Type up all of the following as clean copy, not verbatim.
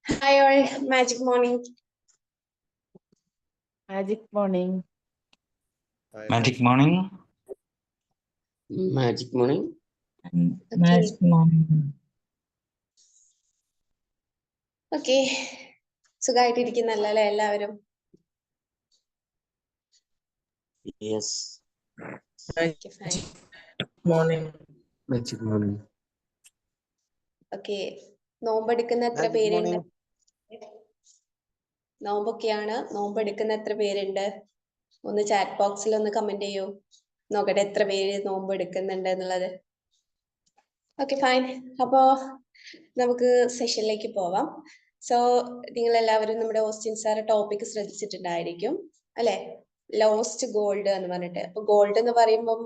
Hi all, magic morning. Magic morning. Magic morning. Magic morning. Magic morning. Okay. സുഖായിട്ടിരിക്കുന്നല്ലേ എല്ലാവരും? Yes. Okay, fine. Morning. Magic morning. Okay. നോമ്പെടുക്കുന്ന എത്ര Magic പേരുണ്ട്? morning. നോമ്പൊക്കെയാണ്. നോമ്പെടുക്കുന്ന എത്ര പേരുണ്ട്? ഒന്ന് chat ബോക്സിൽ ഒന്ന് കമന്റ് ചെയ്യൂ. നോക്കട്ടെ എത്ര പേര് നോമ്പ് എടുക്കുന്നുണ്ട് എന്നുള്ളത്. Okay fine. അപ്പോ നമുക്ക് സെഷനിലേക്ക് പോവാം. സോ നിങ്ങൾ എല്ലാവരും നമ്മുടെ ഓസ്റ്റിൻ സാർ ടോപ്പിക് ശ്രദ്ധിച്ചിട്ടുണ്ടായിരിക്കും അല്ലെ? ലോസ്റ്റ് ഗോൾഡ് എന്ന് പറഞ്ഞിട്ട്. അപ്പൊ ഗോൾഡ് എന്ന് പറയുമ്പം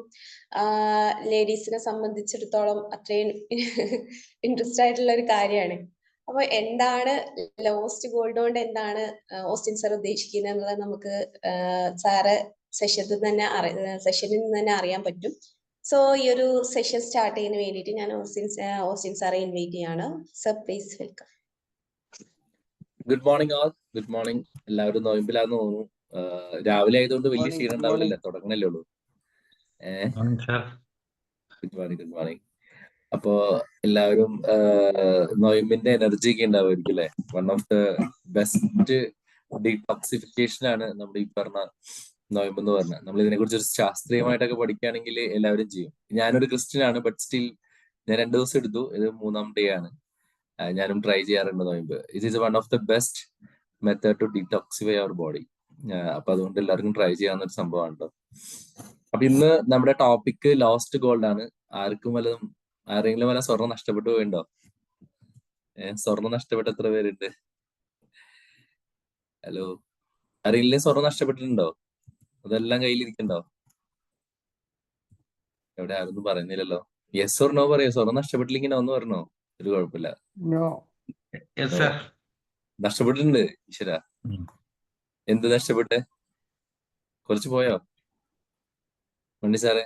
ലേഡീസിനെ സംബന്ധിച്ചിടത്തോളം അത്രയും ഇൻട്രസ്റ്റ് ആയിട്ടുള്ള ഒരു കാര്യമാണ്. അപ്പൊ എന്താണ് ലോസ്റ്റ് ഗോൾഡ് കൊണ്ട് എന്താണ് ഓസ്റ്റിൻ സാർ ഉദ്ദേശിക്കുന്നത് എന്നുള്ളത് നമുക്ക് സാറ് സെഷനിൽ നിന്ന് തന്നെ അറിയാൻ പറ്റും. സോ ഈ ഒരു സെഷൻ സ്റ്റാർട്ട് ചെയ്യുന്നതിന് വേണ്ടിയിട്ട് ഞാൻ ഓസ്റ്റിൻ സാറെ ഇൻവൈറ്റ് ചെയ്യാണ്. Sir please welcome. Good morning all. Good morning. എല്ലാവരും നോയമ്പിലാന്ന് തോന്നുന്നു. രാവിലെ ആയതുകൊണ്ട് വലിയ ക്ഷീണം ഉണ്ടാവില്ലല്ലോ, തുടങ്ങണല്ലേ ഉള്ളൂ. Good morning. Good morning. അപ്പോ എല്ലാവരും നോയമ്പിന്റെ എനർജി ഒക്കെ ഉണ്ടാവുമായിരിക്കും അല്ലെ? One of the best detoxification ആണ് നമ്മുടെ ഈ പറഞ്ഞ നോയമ്പ് എന്ന് പറഞ്ഞാൽ. നമ്മൾ ഇതിനെ കുറിച്ച് ഒരു ശാസ്ത്രീയമായിട്ടൊക്കെ പഠിക്കുകയാണെങ്കിൽ എല്ലാവരും ചെയ്യും. ഞാനൊരു ക്രിസ്ത്യൻ ആണ്, ബട്ട് സ്റ്റിൽ ഞാൻ 2 ദിവസം എടുത്തു. ഇത് 3-ാം ഡേ ആണ്. ഞാനും ട്രൈ ചെയ്യാറുണ്ട് നോയമ്പ്. It is one of the best method to detoxify our body. അപ്പൊ അതുകൊണ്ട് എല്ലാവർക്കും ട്രൈ ചെയ്യാവുന്ന ഒരു സംഭവമാണ് കേട്ടോ. അപ്പൊ ഇന്ന് നമ്മുടെ ടോപ്പിക് ലോസ്റ്റ് ഗോൾഡ് ആണ്. ആരെങ്കിലും വല്ല സ്വർണ്ണം നഷ്ടപ്പെട്ടു പോയിണ്ടോ? സ്വർണ്ണം നഷ്ടപ്പെട്ട എത്ര പേരുണ്ട്? ഹലോ, ആരെങ്കിലും സ്വർണ്ണം നഷ്ടപ്പെട്ടിട്ടുണ്ടോ? അതെല്ലാം കയ്യിലിരിക്കണ്ടോ? എവിടെ ആരൊന്നും പറയുന്നില്ലല്ലോ. യെസ് ഓർ നോ പറയോ? സ്വർണ്ണം നഷ്ടപ്പെട്ടില്ലെങ്കിൽ ഒന്ന് പറഞ്ഞോ, ഒരു കുഴപ്പമില്ല. നഷ്ടപ്പെട്ടിട്ടുണ്ട്. ഈശ്വര, എന്ത് നഷ്ടപ്പെട്ടെ? കുറച്ച് പോയോ മണ്ണി സാറേ?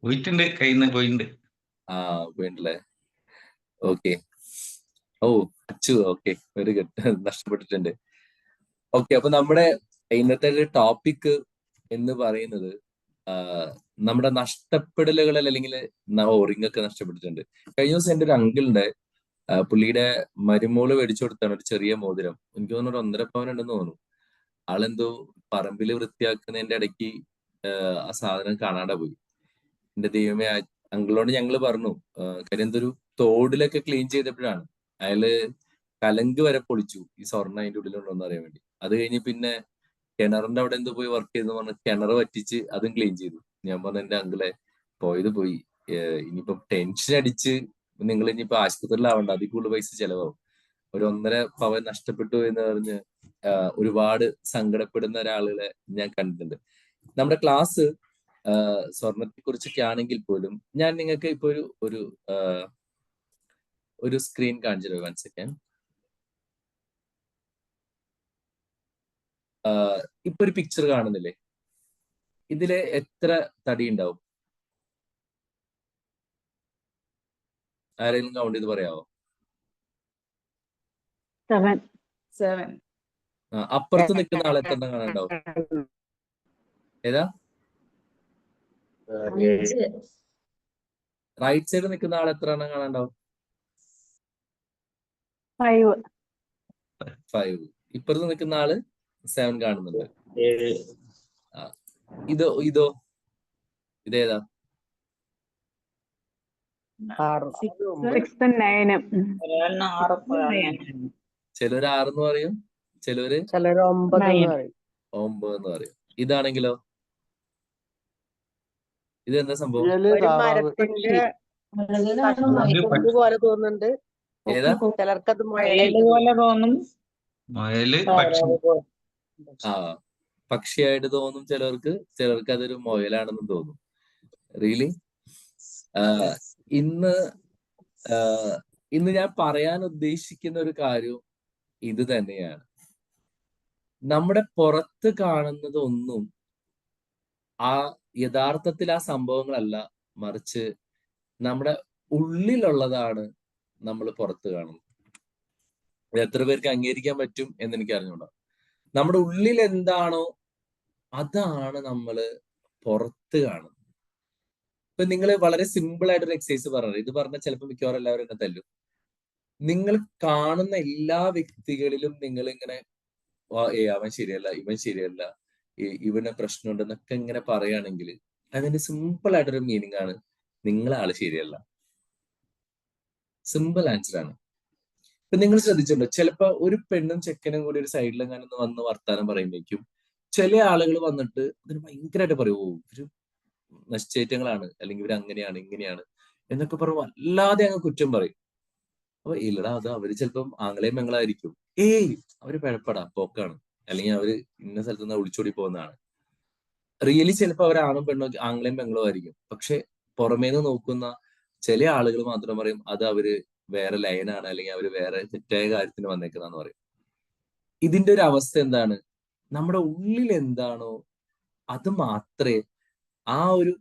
പോയിട്ടുണ്ട്, കയ്യിൽ നിന്ന് പോയിട്ടുണ്ട്. പോയിണ്ടല്ലേ. ഓക്കെ. ഓ അച്ചു, ഓക്കെ, വെരി ഗുഡ്. നഷ്ടപ്പെട്ടിട്ടുണ്ട്. ഓക്കെ, അപ്പൊ നമ്മുടെ ഇന്നത്തെ ടോപ്പിക് എന്ന് പറയുന്നത് നമ്മുടെ നഷ്ടപ്പെടലുകൾ, അല്ലെങ്കിൽ റിങ്ങൊക്കെ നഷ്ടപ്പെട്ടിട്ടുണ്ട്. കഴിഞ്ഞ ദിവസം എൻ്റെ ഒരു അങ്കിളിന്റെ പുള്ളിയുടെ മരുമോള് മേടിച്ചു കൊടുത്താണ് ഒരു ചെറിയ മോതിരം. എനിക്ക് തോന്നുന്നു ഒരു 1.5 പവൻ ഉണ്ടെന്ന് തോന്നുന്നു. ആളെന്തോ പറമ്പില് വൃത്തിയാക്കുന്നതിന്റെ ഇടയ്ക്ക് ആ സാധനം കാണാതെ പോയി. എന്റെ ദൈവമേ, അങ്കിളോട് ഞങ്ങള് പറഞ്ഞു. കാര്യം എന്തൊരു തോടിലൊക്കെ ക്ലീൻ ചെയ്തപ്പോഴാണ് അയാള് കലങ്ക് വരെ പൊളിച്ചു ഈ സ്വർണ്ണം അതിന്റെ ഉള്ളിലുണ്ടോ എന്ന് അറിയാൻ വേണ്ടി. അത് കഴിഞ്ഞ് പിന്നെ കിണറിന്റെ അവിടെ എന്തോ പോയി വർക്ക് ചെയ്തെന്ന് പറഞ്ഞ് കിണർ വറ്റിച്ച് അതും ക്ലീൻ ചെയ്തു. ഞാൻ പറഞ്ഞു, എന്റെ അങ്കിളെ പോയത് പോയി, ഇനിയിപ്പം ടെൻഷൻ അടിച്ച് നിങ്ങൾ ഇനിയിപ്പോ ആശുപത്രിയിലാവണ്ട, അതിൽ കൂടുതൽ പൈസ ചെലവാകും. ഒരു 1.5 പവൻ നഷ്ടപ്പെട്ടു എന്ന് പറഞ്ഞ് ഒരുപാട് സങ്കടപ്പെടുന്ന ഒരാളുകളെ ഞാൻ കണ്ടിട്ടുണ്ട്. നമ്മുടെ ക്ലാസ് സ്വർണത്തെ കുറിച്ചൊക്കെ ആണെങ്കിൽ പോലും ഞാൻ നിങ്ങൾക്ക് ഇപ്പൊ ഒരു സ്ക്രീൻ കാണിച്ചു തരാം. 1 സെക്കൻഡ്. ഇപ്പൊ ഒരു പിക്ചർ കാണുന്നില്ലേ? ഇതില് എത്ര തടി ഉണ്ടാവും? ആരെങ്കിലും കൗണ്ട് ചെയ്ത് പറയാവോ? 7. അപ്പുറത്ത് നിൽക്കുന്ന ആൾ എത്ര എണ്ണം കാണാണ്ടാവും? ഏതാ? റൈറ്റ് സൈഡ് നിൽക്കുന്ന ആൾ എത്ര എണ്ണം കാണാണ്ടാവും? 5. ഇപ്പുറത്ത് നിൽക്കുന്ന ആള് 7 കാണുന്നുണ്ട്. ഇതോ ഇതേതാ? 6, 9. ചിലര് 6 എന്ന് പറയും, ചിലര് 9 എന്ന് പറയും. ഇതാണെങ്കിലോ? ഇതെന്താ സംഭവം? പോലെ തോന്നുന്നുണ്ട്. ഏതാ? ചിലർക്കത് പോലെ തോന്നും. പക്ഷിയായിട്ട് തോന്നും ചിലർക്ക്, ചിലർക്ക് അതൊരു മുയലാണെന്നും തോന്നും. റിയലി ഇന്ന് ഞാൻ പറയാൻ ഉദ്ദേശിക്കുന്ന ഒരു കാര്യം ഇത് തന്നെയാണ്. നമ്മുടെ പുറത്ത് കാണുന്നതൊന്നും യഥാർത്ഥത്തിൽ ആ സംഭവങ്ങളല്ല, മറിച്ച് നമ്മുടെ ഉള്ളിലുള്ളതാണ് നമ്മൾ പുറത്ത് കാണുന്നു. ഇത് എത്ര പേർക്ക് അംഗീകരിക്കാൻ പറ്റും എന്ന് എനിക്ക് അറിഞ്ഞൂടാ. നമ്മുടെ ഉള്ളിൽ എന്താണോ അതാണ് നമ്മൾ പുറത്ത് കാണുന്നത്. ഇപ്പൊ നിങ്ങൾ വളരെ സിമ്പിൾ ആയിട്ടൊരു എക്സസൈസ് പറഞ്ഞത്, ഇത് പറഞ്ഞാൽ ചിലപ്പോൾ മിക്കവാറും എല്ലാവരും എന്നെ തല്ലും. നിങ്ങൾ കാണുന്ന എല്ലാ വ്യക്തികളിലും നിങ്ങൾ ഇങ്ങനെ അവൻ ശരിയല്ല, ഇവൻ ശരിയല്ല, ഇവന് പ്രശ്നമുണ്ടെന്നൊക്കെ ഇങ്ങനെ പറയുകയാണെങ്കിൽ അതിന്റെ സിമ്പിൾ ആയിട്ടൊരു മീനിങ് ആണ്, നിങ്ങളാള് ശരിയല്ല. സിമ്പിൾ ആൻസർ ആണ്. ഇപ്പൊ നിങ്ങൾ ശ്രദ്ധിച്ചിട്ടുണ്ടോ, ചിലപ്പോ ഒരു പെണ്ണും ചെക്കനും കൂടി ഒരു സൈഡിലെങ്ങാനും വന്ന് വർത്താനം പറയുമ്പോഴേക്കും ചില ആളുകൾ വന്നിട്ട് അതിന് ഭയങ്കരമായിട്ട് പറയും, ഓ ഇവര് നശ്ചേറ്റങ്ങളാണ്, അല്ലെങ്കിൽ ഇവർ അങ്ങനെയാണ് ഇങ്ങനെയാണ് എന്നൊക്കെ പറഞ്ഞ് വല്ലാതെ അങ്ങ് കുറ്റം പറയും. അപ്പൊ ഇല്ലടാ, അത് അവര് ചിലപ്പം ആംഗലേയും ബംഗളായിരിക്കും, അവര് പിഴപ്പെടാ പോക്കാണ്, അല്ലെങ്കിൽ അവര് ഇന്ന സ്ഥലത്ത് നിന്ന് ഒളിച്ചോടി പോകുന്നതാണ്. റിയലി ചിലപ്പോൾ അവർ ആണും പെണ്ണും ആംഗലേയും ബംഗളോ ആയിരിക്കും. പക്ഷെ പുറമേന്ന് നോക്കുന്ന ചില ആളുകൾ മാത്രം പറയും അത് അവര് വേറെ ലൈനാണ്, അല്ലെങ്കിൽ അവര് വേറെ തെറ്റായ കാര്യത്തിന് വന്നേക്കുന്നതെന്ന് പറയും. ഇതിന്റെ ഒരു അവസ്ഥ എന്താണ്? നമ്മുടെ ഉള്ളിൽ എന്താണോ അത് മാത്രമേ ആ ഒരു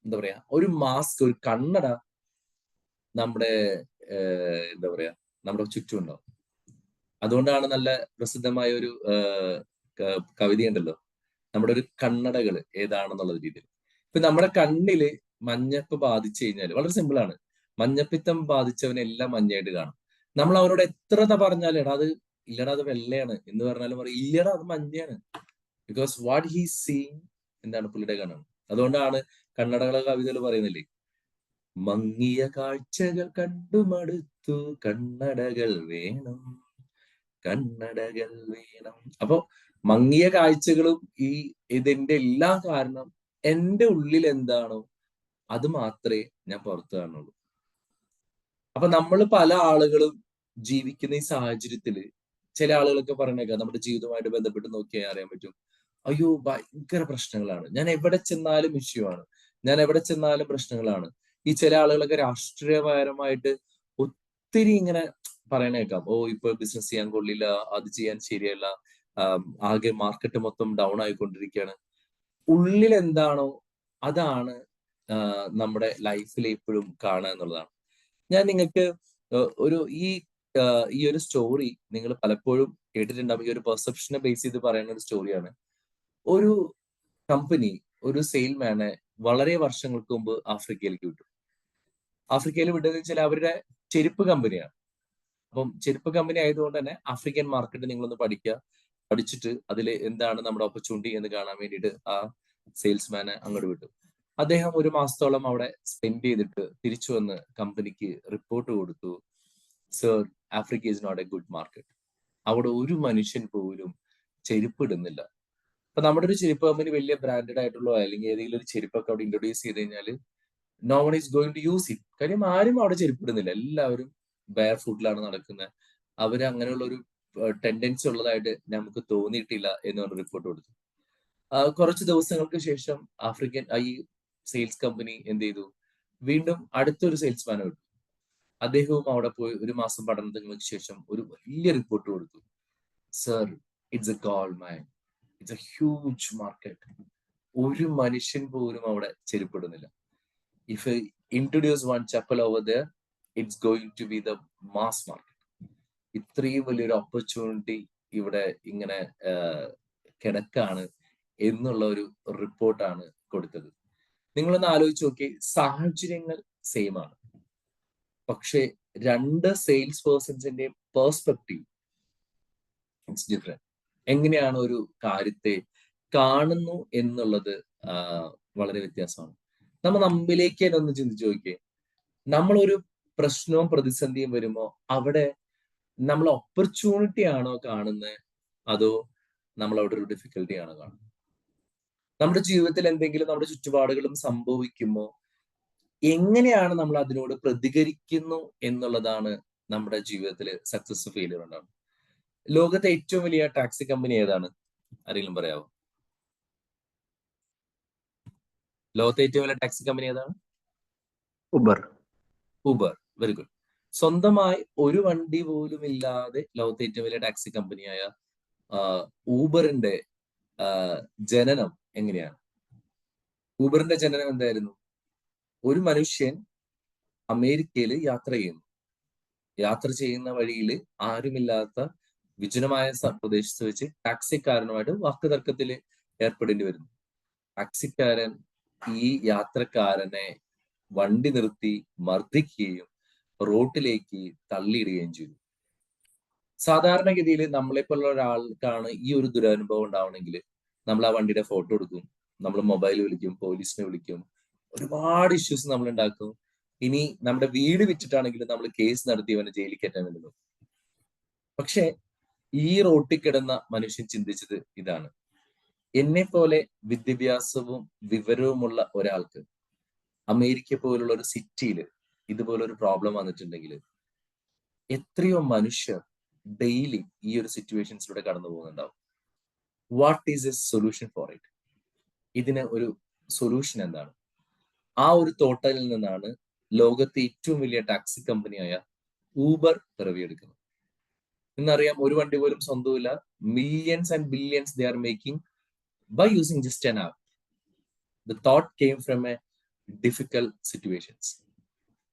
എന്താ പറയാ ഒരു മാസ്ക്, ഒരു കണ്ണട നമ്മുടെ എന്താ പറയാ നമ്മുടെ ചുറ്റും ഉണ്ടാവും. അതുകൊണ്ടാണ് നല്ല പ്രസിദ്ധമായ ഒരു കവിതയുണ്ടല്ലോ, നമ്മുടെ ഒരു കണ്ണടകൾ ഏതാണെന്നുള്ള രീതിയിൽ. ഇപ്പൊ നമ്മുടെ കണ്ണില് മഞ്ഞപ്പ് ബാധിച്ചു കഴിഞ്ഞാൽ വളരെ സിമ്പിൾ ആണ്, മഞ്ഞപ്പിത്തം ബാധിച്ചവനെല്ലാം മഞ്ഞയായിട്ട് കാണും. നമ്മൾ അവരോട് എത്ര പറഞ്ഞാലും എടാ അത് ഇല്ലടാ അത് വെള്ളയാണ് എന്ന് പറഞ്ഞാലും പറയും ഇല്ലടാ അത് മഞ്ഞയാണ്. ബിക്കോസ് വാട്ട് ഹീ സീയിങ് എന്താണ് പുള്ളിയുടെ കണ്ണാണ്. അതുകൊണ്ടാണ് കണ്ണടകളെ കവിതകൾ പറയുന്നില്ലേ, മങ്ങിയ കാഴ്ചകൾ കണ്ടുമടുത്തു കണ്ണടകൾ വേണം, കണ്ണടകൾ വേണം. അപ്പൊ മങ്ങിയ കാഴ്ചകളും ഇതിന്റെ എല്ലാം കാരണം എന്റെ ഉള്ളിൽ എന്താണോ അത് മാത്രമേ ഞാൻ പുറത്തു കാണുള്ളൂ. അപ്പൊ നമ്മൾ പല ആളുകളും ജീവിക്കുന്ന ഈ സാഹചര്യത്തില് ചില ആളുകളൊക്കെ പറഞ്ഞേക്കാം, നമ്മുടെ ജീവിതവുമായിട്ട് ബന്ധപ്പെട്ട് നോക്കിയാൽ അറിയാൻ പറ്റും, അയ്യോ ഭയങ്കര പ്രശ്നങ്ങളാണ്, ഞാൻ എവിടെ ചെന്നാലും ഇഷ്യൂ ആണ്, ഞാൻ എവിടെ ചെന്നാലും പ്രശ്നങ്ങളാണ്. ഈ ചില ആളുകളൊക്കെ രാഷ്ട്രീയപരമായിട്ട് ഒത്തിരി ഇങ്ങനെ പറയണേക്കാം, ഓ ഇപ്പൊ ബിസിനസ് ചെയ്യാൻ കൊള്ളില്ല, അത് ചെയ്യാൻ ശരിയല്ല, ആകെ മാർക്കറ്റ് മൊത്തം ഡൗൺ ആയിക്കൊണ്ടിരിക്കുകയാണ്. ഉള്ളിൽ എന്താണോ അതാണ് നമ്മുടെ ലൈഫിൽ എപ്പോഴും കാണുക എന്നുള്ളതാണ്. ഞാൻ നിങ്ങൾക്ക് ഈ ഒരു സ്റ്റോറി നിങ്ങൾ പലപ്പോഴും കേട്ടിട്ടുണ്ടാവും. ഈ ഒരു പെർസെപ്ഷനെ ബേസ് ചെയ്ത് പറയുന്ന ഒരു സ്റ്റോറിയാണ്. ഒരു കമ്പനി ഒരു സെയിൽമാനെ വളരെ വർഷങ്ങൾക്ക് മുമ്പ് ആഫ്രിക്കയിലേക്ക് വിട്ടു. ആഫ്രിക്കയിൽ വിട്ടതെന്ന് വെച്ചാൽ അവരുടെ ചെരുപ്പ് കമ്പനിയാണ്. അപ്പം ചെരുപ്പ് കമ്പനി ആയതുകൊണ്ട് തന്നെ ആഫ്രിക്കൻ മാർക്കറ്റ് നിങ്ങളൊന്ന് പഠിച്ചിട്ട് അതിൽ എന്താണ് നമ്മുടെ ഓപ്പർച്യൂണിറ്റി എന്ന് കാണാൻ വേണ്ടിയിട്ട് ആ സെയിൽസ്മാനെ അങ്ങോട്ട് വിട്ടു. അദ്ദേഹം ഒരു മാസത്തോളം അവിടെ സ്പെൻഡ് ചെയ്തിട്ട് തിരിച്ചു വന്ന് കമ്പനിക്ക് റിപ്പോർട്ട് കൊടുത്തു, sir Africa is not a good market, അവിടെ ഒരു മനുഷ്യൻ പോലും ചെരുപ്പ് ഇടുന്നില്ല. അപ്പൊ നമ്മുടെ ഒരു ചെരുപ്പ് കമ്പനി വലിയ ബ്രാൻഡഡ് ആയിട്ടുള്ള അല്ലെങ്കിൽ ഏതെങ്കിലും ഒരു ചെരുപ്പൊക്കെ അവിടെ ഇൻട്രൊഡ്യൂസ് ചെയ്ത് കഴിഞ്ഞാൽ no one is going to use it. കാര്യം ആരും അവിടെ ചെരുപ്പ് ഇടുന്നില്ല, എല്ലാവരും ബെയർ ഫുട്ടിലാണ് നടക്കുന്നത്. അവര് അങ്ങനെയുള്ള ഒരു ടെൻഡൻസി ഉള്ളതായിട്ട് നമുക്ക് തോന്നിയിട്ടില്ല എന്ന് പറഞ്ഞ റിപ്പോർട്ട് കൊടുത്തു. കുറച്ച് ദിവസങ്ങൾക്ക് ശേഷം ഈ സെയിൽസ് കമ്പനി എന്ത് ചെയ്തു, വീണ്ടും അടുത്തൊരു സെയിൽസ്മാനെ വിട്ടു. അദ്ദേഹവും അവിടെ പോയി ഒരു മാസം പഠനങ്ങൾക്ക് ശേഷം ഒരു വലിയ റിപ്പോർട്ട് കൊടുത്തു, sir it's a gold mine, it's a huge market, ഒരു മനുഷ്യൻ പോലും അവിടെ ചെരുപ്പിടുന്നില്ല. If I introduce one chappal over there it's going to be the mass market. ഇത്രയും വലിയൊരു ഓപ്പർച്യൂണിറ്റി ഇവിടെ ഇങ്ങനെ കിടക്കാണ് എന്നുള്ള ഒരു റിപ്പോർട്ടാണ് കൊടുത്തത്. നിങ്ങളൊന്ന് ആലോചിച്ച് നോക്കി, സാഹചര്യങ്ങൾ സെയിം ആണ്, പക്ഷെ രണ്ട് സെയിൽസ് പേഴ്സൺസിന്റെ പേഴ്സ്പെക്റ്റീവ് ഇറ്റ്സ് ഡിഫറെന്റ്. എങ്ങനെയാണ് ഒരു കാര്യത്തെ കാണുന്നു എന്നുള്ളത് വളരെ വ്യത്യാസമാണ്. നമ്മൾ നമ്മിലേക്ക് തന്നെ ഒന്ന് ചിന്തിച്ചു നോക്കിയേ, നമ്മളൊരു പ്രശ്നവും പ്രതിസന്ധിയും വരുമ്പോൾ അവിടെ നമ്മൾ ഓപ്പർച്യൂണിറ്റി ആണോ കാണുന്നത്, അതോ നമ്മൾ അവിടെ ഒരു ഡിഫിക്കൽട്ടി ആണോ കാണുന്നത്? നമ്മുടെ ജീവിതത്തിൽ എന്തെങ്കിലും നമ്മുടെ ചുറ്റുപാടുകളും സംഭവിക്കുമ്പോൾ എങ്ങനെയാണ് നമ്മൾ അതിനോട് പ്രതികരിക്കുന്നു എന്നുള്ളതാണ് നമ്മുടെ ജീവിതത്തിൽ സക്സസ് ഫെയിലിയർ ഉണ്ടാവും. ലോകത്തെ ഏറ്റവും വലിയ ടാക്സി കമ്പനി ഏതാണ്? ആരെങ്കിലും പറയാമോ? ലോകത്തെ ഏറ്റവും വലിയ ടാക്സി കമ്പനി ഏതാണ്? ഉബർ. Very good. സ്വന്തമായി ഒരു വണ്ടി പോലും ഇല്ലാതെ ലോകത്തെ ഏറ്റവും വലിയ ടാക്സി കമ്പനിയായ ഊബറിന്റെ ജനനം എങ്ങനെയാണ്? ഊബറിന്റെ ജനനം എന്തായിരുന്നു? ഒരു മനുഷ്യൻ അമേരിക്കയിൽ യാത്ര ചെയ്യുന്നു, യാത്ര ചെയ്യുന്ന വഴിയിൽ ആരുമില്ലാത്ത വിജനമായ പ്രദേശത്ത് വെച്ച് ടാക്സിക്കാരനുമായിട്ട് വാക്കുതർക്കത്തിൽ ഏർപ്പെടേണ്ടി വരുന്നു. ടാക്സിക്കാരൻ ഈ യാത്രക്കാരനെ വണ്ടി നിർത്തി മർദ്ദിക്കുകയും റോട്ടിലേക്ക് തള്ളിയിടുകയും ചെയ്തു. സാധാരണഗതിയിൽ നമ്മളെപ്പോലുള്ള ഒരാൾക്കാണ് ഈ ഒരു ദുരനുഭവം ഉണ്ടാവണമെങ്കിൽ നമ്മൾ ആ വണ്ടിയുടെ ഫോട്ടോ എടുക്കും, നമ്മൾ മൊബൈൽ വിളിക്കും, പോലീസിനെ വിളിക്കും, ഒരുപാട് ഇഷ്യൂസ് നമ്മൾ ഉണ്ടാക്കും. ഇനി നമ്മുടെ വീട് വിറ്റിട്ടാണെങ്കിൽ നമ്മൾ കേസ് നടത്തി അവനെ ജയിലിൽ കയറ്റാൻ വേണ്ടി നോക്കും. പക്ഷെ ഈ റോട്ടിൽ കിടന്ന മനുഷ്യൻ ചിന്തിച്ചത് ഇതാണ്: എന്നെ പോലെ വിദ്യാഭ്യാസവും വിവരവുമുള്ള ഒരാൾക്ക് അമേരിക്ക പോലുള്ള ഒരു സിറ്റിയിൽ ഇതുപോലൊരു പ്രോബ്ലം വന്നിട്ടുണ്ടെങ്കിൽ എത്രയോ മനുഷ്യർ ഡെയിലി ഈ ഒരു സിറ്റുവേഷൻസിലൂടെ കടന്നു പോകുന്നുണ്ടാവും. What is a solution for it? ഇതിന് ഒരു സൊല്യൂഷൻ എന്താണ്? ആ ഒരു തോട്ടലിൽ നിന്നാണ് ലോകത്തെ ഏറ്റവും വലിയ ടാക്സി കമ്പനിയായ ഊബർ പിറവിയെടുക്കുന്നത്. ഇന്നറിയാം, ഒരു വണ്ടി പോലും സ്വന്തമില്ല. Millions and billions they are making by using just an app. The thought came from a difficult situations.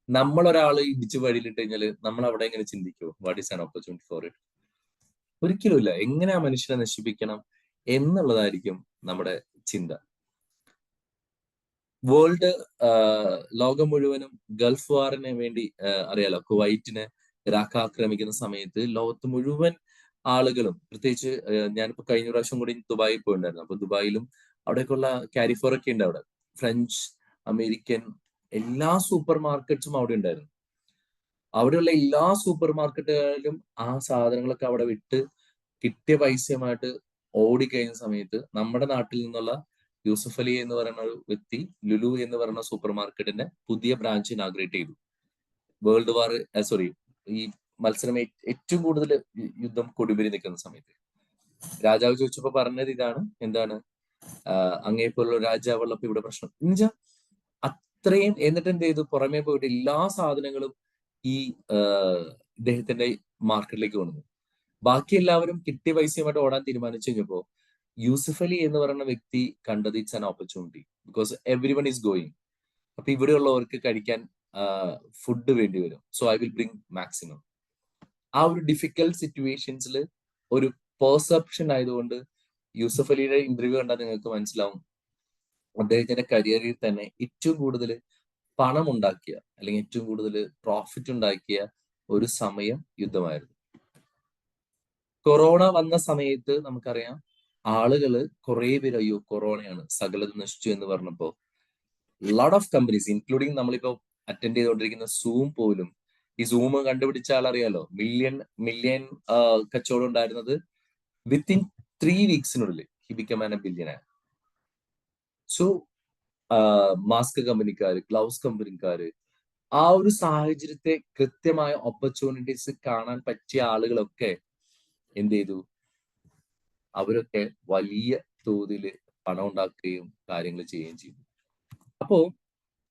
നമ്മൾ ഒരാൾ ഇടിച്ചു വഴിയിലിട്ട് കഴിഞ്ഞാൽ നമ്മൾ അവിടെ എങ്ങനെ ചിന്തിക്കുമോ what is an opportunity for it? ഒരിക്കലും ഇല്ല. എങ്ങനെ ആ മനുഷ്യനെ നശിപ്പിക്കണം എന്നുള്ളതായിരിക്കും നമ്മുടെ ചിന്ത. വേൾഡ് ലോകം മുഴുവനും ഗൾഫ് വാറിന് വേണ്ടി അറിയാലോ, കുവൈറ്റിനെ ഇറാഖ് ആക്രമിക്കുന്ന സമയത്ത് ലോകത്ത് മുഴുവൻ ആളുകളും, പ്രത്യേകിച്ച് ഞാനിപ്പോ കഴിഞ്ഞ പ്രാവശ്യം കൂടി ദുബായിൽ പോയിട്ടുണ്ടായിരുന്നു. അപ്പൊ ദുബായിലും അവിടേക്കുള്ള കാരിഫോർ ഒക്കെ ഉണ്ട്. അവിടെ ഫ്രഞ്ച്, അമേരിക്കൻ എല്ലാ സൂപ്പർ മാർക്കറ്റ്സും അവിടെ ഉണ്ടായിരുന്നു. അവിടെയുള്ള എല്ലാ സൂപ്പർ മാർക്കറ്റുകളിലും ആ സാധനങ്ങളൊക്കെ അവിടെ വിട്ട് കിട്ടിയ പൈസയുമായിട്ട് ഓടിക്കഴിഞ്ഞ സമയത്ത് നമ്മുടെ നാട്ടിൽ നിന്നുള്ള യൂസഫ് അലി എന്ന് പറയുന്ന ഒരു വ്യക്തി ലുലു എന്ന് പറയുന്ന സൂപ്പർ മാർക്കറ്റിന്റെ പുതിയ ബ്രാഞ്ച് ഇനാഗ്രേറ്റ് ചെയ്തു. വേൾഡ് വാർ ഈ മത്സരം ഏറ്റവും കൂടുതൽ യുദ്ധം കൊടുപിരി നിൽക്കുന്ന സമയത്ത് രാജാവ് ചോദിച്ചപ്പോ പറഞ്ഞത് ഇതാണ്: എന്താണ്, അങ്ങേപ്പോലുള്ള രാജാവുള്ളപ്പോ ഇവിടെ പ്രശ്നം എന്നുവെച്ചാൽ അത്രയും. എന്നിട്ട് എന്ത് ചെയ്തു? പുറമേ പോയിട്ട് എല്ലാ സാധനങ്ങളും ഈ ഇദ്ദേഹത്തിന്റെ മാർക്കറ്റിലേക്ക് കൊണ്ടുവന്നു. ബാക്കി എല്ലാവരും കിട്ടിയ പൈസയുമായിട്ട് ഓടാൻ തീരുമാനിച്ചു കഴിഞ്ഞപ്പോ യൂസഫ് അലി എന്ന് പറയുന്ന വ്യക്തി കണ്ടത് it's an opportunity, because every one is going. അപ്പൊ ഇവിടെയുള്ളവർക്ക് കഴിക്കാൻ ഫുഡ് വേണ്ടി വരും. So I will bring maximum. ആ ഒരു ഡിഫിക്കൽട്ട് സിറ്റുവേഷൻസിൽ ഒരു പെർസെപ്ഷൻ ആയതുകൊണ്ട് യൂസഫ് അലിയുടെ ഇന്റർവ്യൂ കണ്ടാൽ നിങ്ങൾക്ക് മനസ്സിലാവും, അദ്ദേഹത്തിന്റെ കരിയറിൽ തന്നെ ഏറ്റവും കൂടുതൽ പണം ഉണ്ടാക്കിയ അല്ലെങ്കിൽ ഏറ്റവും കൂടുതൽ പ്രോഫിറ്റ് ഉണ്ടാക്കിയ ഒരു സമയം യുദ്ധമായിരുന്നു. കൊറോണ വന്ന സമയത്ത് നമുക്കറിയാം, ആളുകള് കുറെ പേര് അയ്യോ കൊറോണയാണ് സകലത് നശിച്ചു എന്ന് പറഞ്ഞപ്പോ ലോട്ട് ഓഫ് കമ്പനീസ് ഇൻക്ലൂഡിങ് നമ്മളിപ്പോ അറ്റൻഡ് ചെയ്തുകൊണ്ടിരിക്കുന്ന സൂം പോലും, ഈ സൂം കണ്ടുപിടിച്ച ആളറിയാലോ, മില്യൺ കച്ചവടം ഉണ്ടായിരുന്നത് വിത്തിൻ 3 വീക്സിനുള്ളിൽ he become an a billionaire. So mask കമ്പനിക്കാര്, ഗ്ലൗസ് കമ്പനിക്കാര്, ആ ഒരു സാഹചര്യത്തെ കൃത്യമായ ഓപ്പർച്യൂണിറ്റീസ് കാണാൻ പറ്റിയ ആളുകളൊക്കെ എന്ത് ചെയ്തു? അവരൊക്കെ വലിയ തോതിൽ പണം ഉണ്ടാക്കുകയും കാര്യങ്ങൾ ചെയ്യുകയും ചെയ്തു. അപ്പോ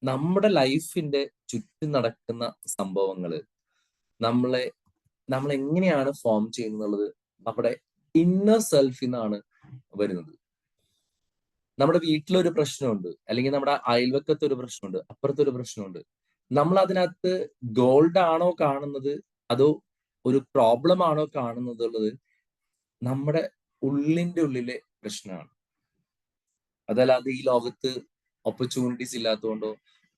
നമ്മുടെ ലൈഫിന്റെ ചുറ്റും നടക്കുന്ന സംഭവങ്ങള് നമ്മൾ എങ്ങനെയാണ് ഫോം ചെയ്യുന്നത് നമ്മുടെ ഇന്നർ സെൽഫിൽ നിന്നാണ് വരുന്നത്. നമ്മുടെ വീട്ടിലൊരു പ്രശ്നമുണ്ട്, അല്ലെങ്കിൽ നമ്മുടെ അയൽവക്കത്ത് ഒരു പ്രശ്നമുണ്ട്, അപ്പുറത്തൊരു പ്രശ്നമുണ്ട്. നമ്മൾ അതിനകത്ത് ഗോൾഡ് ആണോ കാണുന്നത് അതോ ഒരു പ്രോബ്ലം ആണോ കാണുന്നത് ഉള്ളത് നമ്മുടെ ഉള്ളിന്റെ ഉള്ളിലെ പ്രശ്നമാണ്. അതല്ലാതെ ഈ ലോകത്ത് ഓപ്പർച്യൂണിറ്റീസ് ഇല്ലാത്തതുകൊണ്ടോ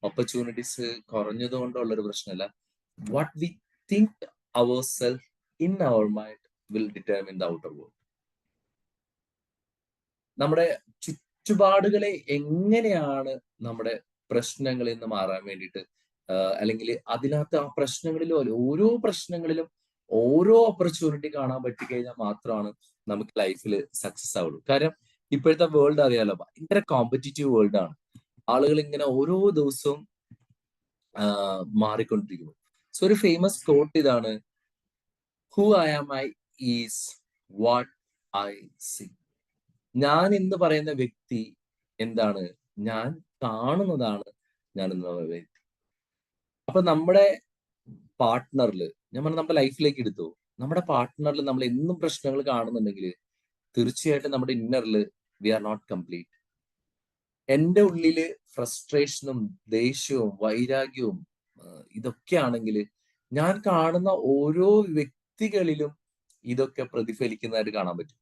ഓപ്പർച്യൂണിറ്റീസ് കുറഞ്ഞതുകൊണ്ടോ ഉള്ളൊരു പ്രശ്നമല്ല. What we think our self in our mind will determine the outer world. നമ്മുടെ ചുറ്റുപാടുകളെ എങ്ങനെയാണ് നമ്മുടെ പ്രശ്നങ്ങളിൽ നിന്ന് മാറാൻ വേണ്ടിയിട്ട്, അല്ലെങ്കിൽ അതിനകത്ത് ആ പ്രശ്നങ്ങളിലും ഓരോ പ്രശ്നങ്ങളിലും ഓരോ ഓപ്പർച്യൂണിറ്റി കാണാൻ പറ്റിക്കഴിഞ്ഞാൽ മാത്രമാണ് നമുക്ക് ലൈഫിൽ സക്സസ് ആവുള്ളൂ. കാരണം ഇപ്പോഴത്തെ വേൾഡ് അറിയാലോ, ഭയങ്കര കോമ്പറ്റീറ്റീവ് വേൾഡ് ആണ്. ആളുകൾ ഇങ്ങനെ ഓരോ ദിവസവും മാറിക്കൊണ്ടിരിക്കുന്നു. സോ ഒരു ഫേമസ് കോട്ട് ഇതാണ്: who I am I is what I see. ഞാൻ എന്ന് പറയുന്ന വ്യക്തി എന്താണ്? ഞാൻ കാണുന്നതാണ് ഞാൻ എന്ന് പറയുന്ന വ്യക്തി. അപ്പൊ നമ്മുടെ പാർട്ട്ണറിൽ, ഞാൻ പറഞ്ഞ നമ്മുടെ ലൈഫിലേക്ക് എടുത്തു, നമ്മുടെ പാർട്ട്ണറിൽ നമ്മൾ എന്നും പ്രശ്നങ്ങൾ കാണുന്നുണ്ടെങ്കിൽ തീർച്ചയായിട്ടും നമ്മുടെ ഇന്നറിൽ വി ആർ നോട്ട് കംപ്ലീറ്റ്. എൻ്റെ ഉള്ളില് ഫ്രസ്ട്രേഷനും ദേഷ്യവും വൈരാഗ്യവും ഇതൊക്കെ ആണെങ്കിൽ ഞാൻ കാണുന്ന ഓരോ വ്യക്തികളിലും ഇതൊക്കെ പ്രതിഫലിക്കുന്നതായിട്ട് കാണാൻ പറ്റും.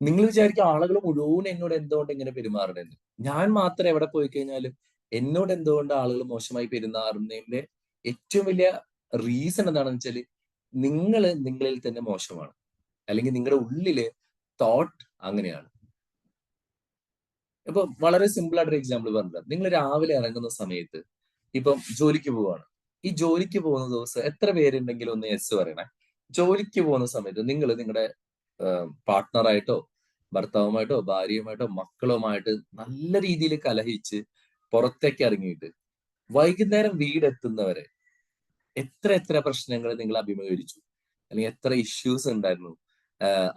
നിങ്ങൾ വിചാരിക്കും ആളുകൾ മുഴുവൻ എന്നോട് എന്തുകൊണ്ട് ഇങ്ങനെ പെരുമാറണമെന്ന്. ഞാൻ മാത്രം എവിടെ പോയി കഴിഞ്ഞാലും എന്നോട് എന്തുകൊണ്ട് ആളുകൾ മോശമായി പെരുമാറുന്നതിന്റെ ഏറ്റവും വലിയ റീസൺ എന്താണെന്ന് വെച്ചാൽ നിങ്ങൾ നിങ്ങളിൽ തന്നെ മോശമാണ്, അല്ലെങ്കിൽ നിങ്ങളുടെ ഉള്ളില് തോട്ട് അങ്ങനെയാണ്. ഇപ്പൊ വളരെ സിമ്പിൾ ആയിട്ടൊരു എക്സാമ്പിൾ പറഞ്ഞത്, നിങ്ങൾ രാവിലെ ഇറങ്ങുന്ന സമയത്ത് ഇപ്പം ജോലിക്ക് പോവാണ്. ഈ ജോലിക്ക് പോകുന്ന ദിവസം എത്ര പേരുണ്ടെങ്കിലും ഒന്ന് യെസ് പറയണേ. ജോലിക്ക് പോകുന്ന സമയത്ത് നിങ്ങൾ നിങ്ങളുടെ പാർട്ട്ണറായിട്ടോ ഭർത്താവുമായിട്ടോ ഭാര്യയുമായിട്ടോ മക്കളുമായിട്ട് നല്ല രീതിയിൽ കലഹിച്ച് പുറത്തേക്ക് ഇറങ്ങിയിട്ട് വൈകുന്നേരം വീടെത്തുന്നവരെ എത്ര പ്രശ്നങ്ങൾ നിങ്ങൾ അഭിമുഖീകരിച്ചു, അല്ലെങ്കിൽ എത്ര ഇഷ്യൂസ് ഉണ്ടായിരുന്നു.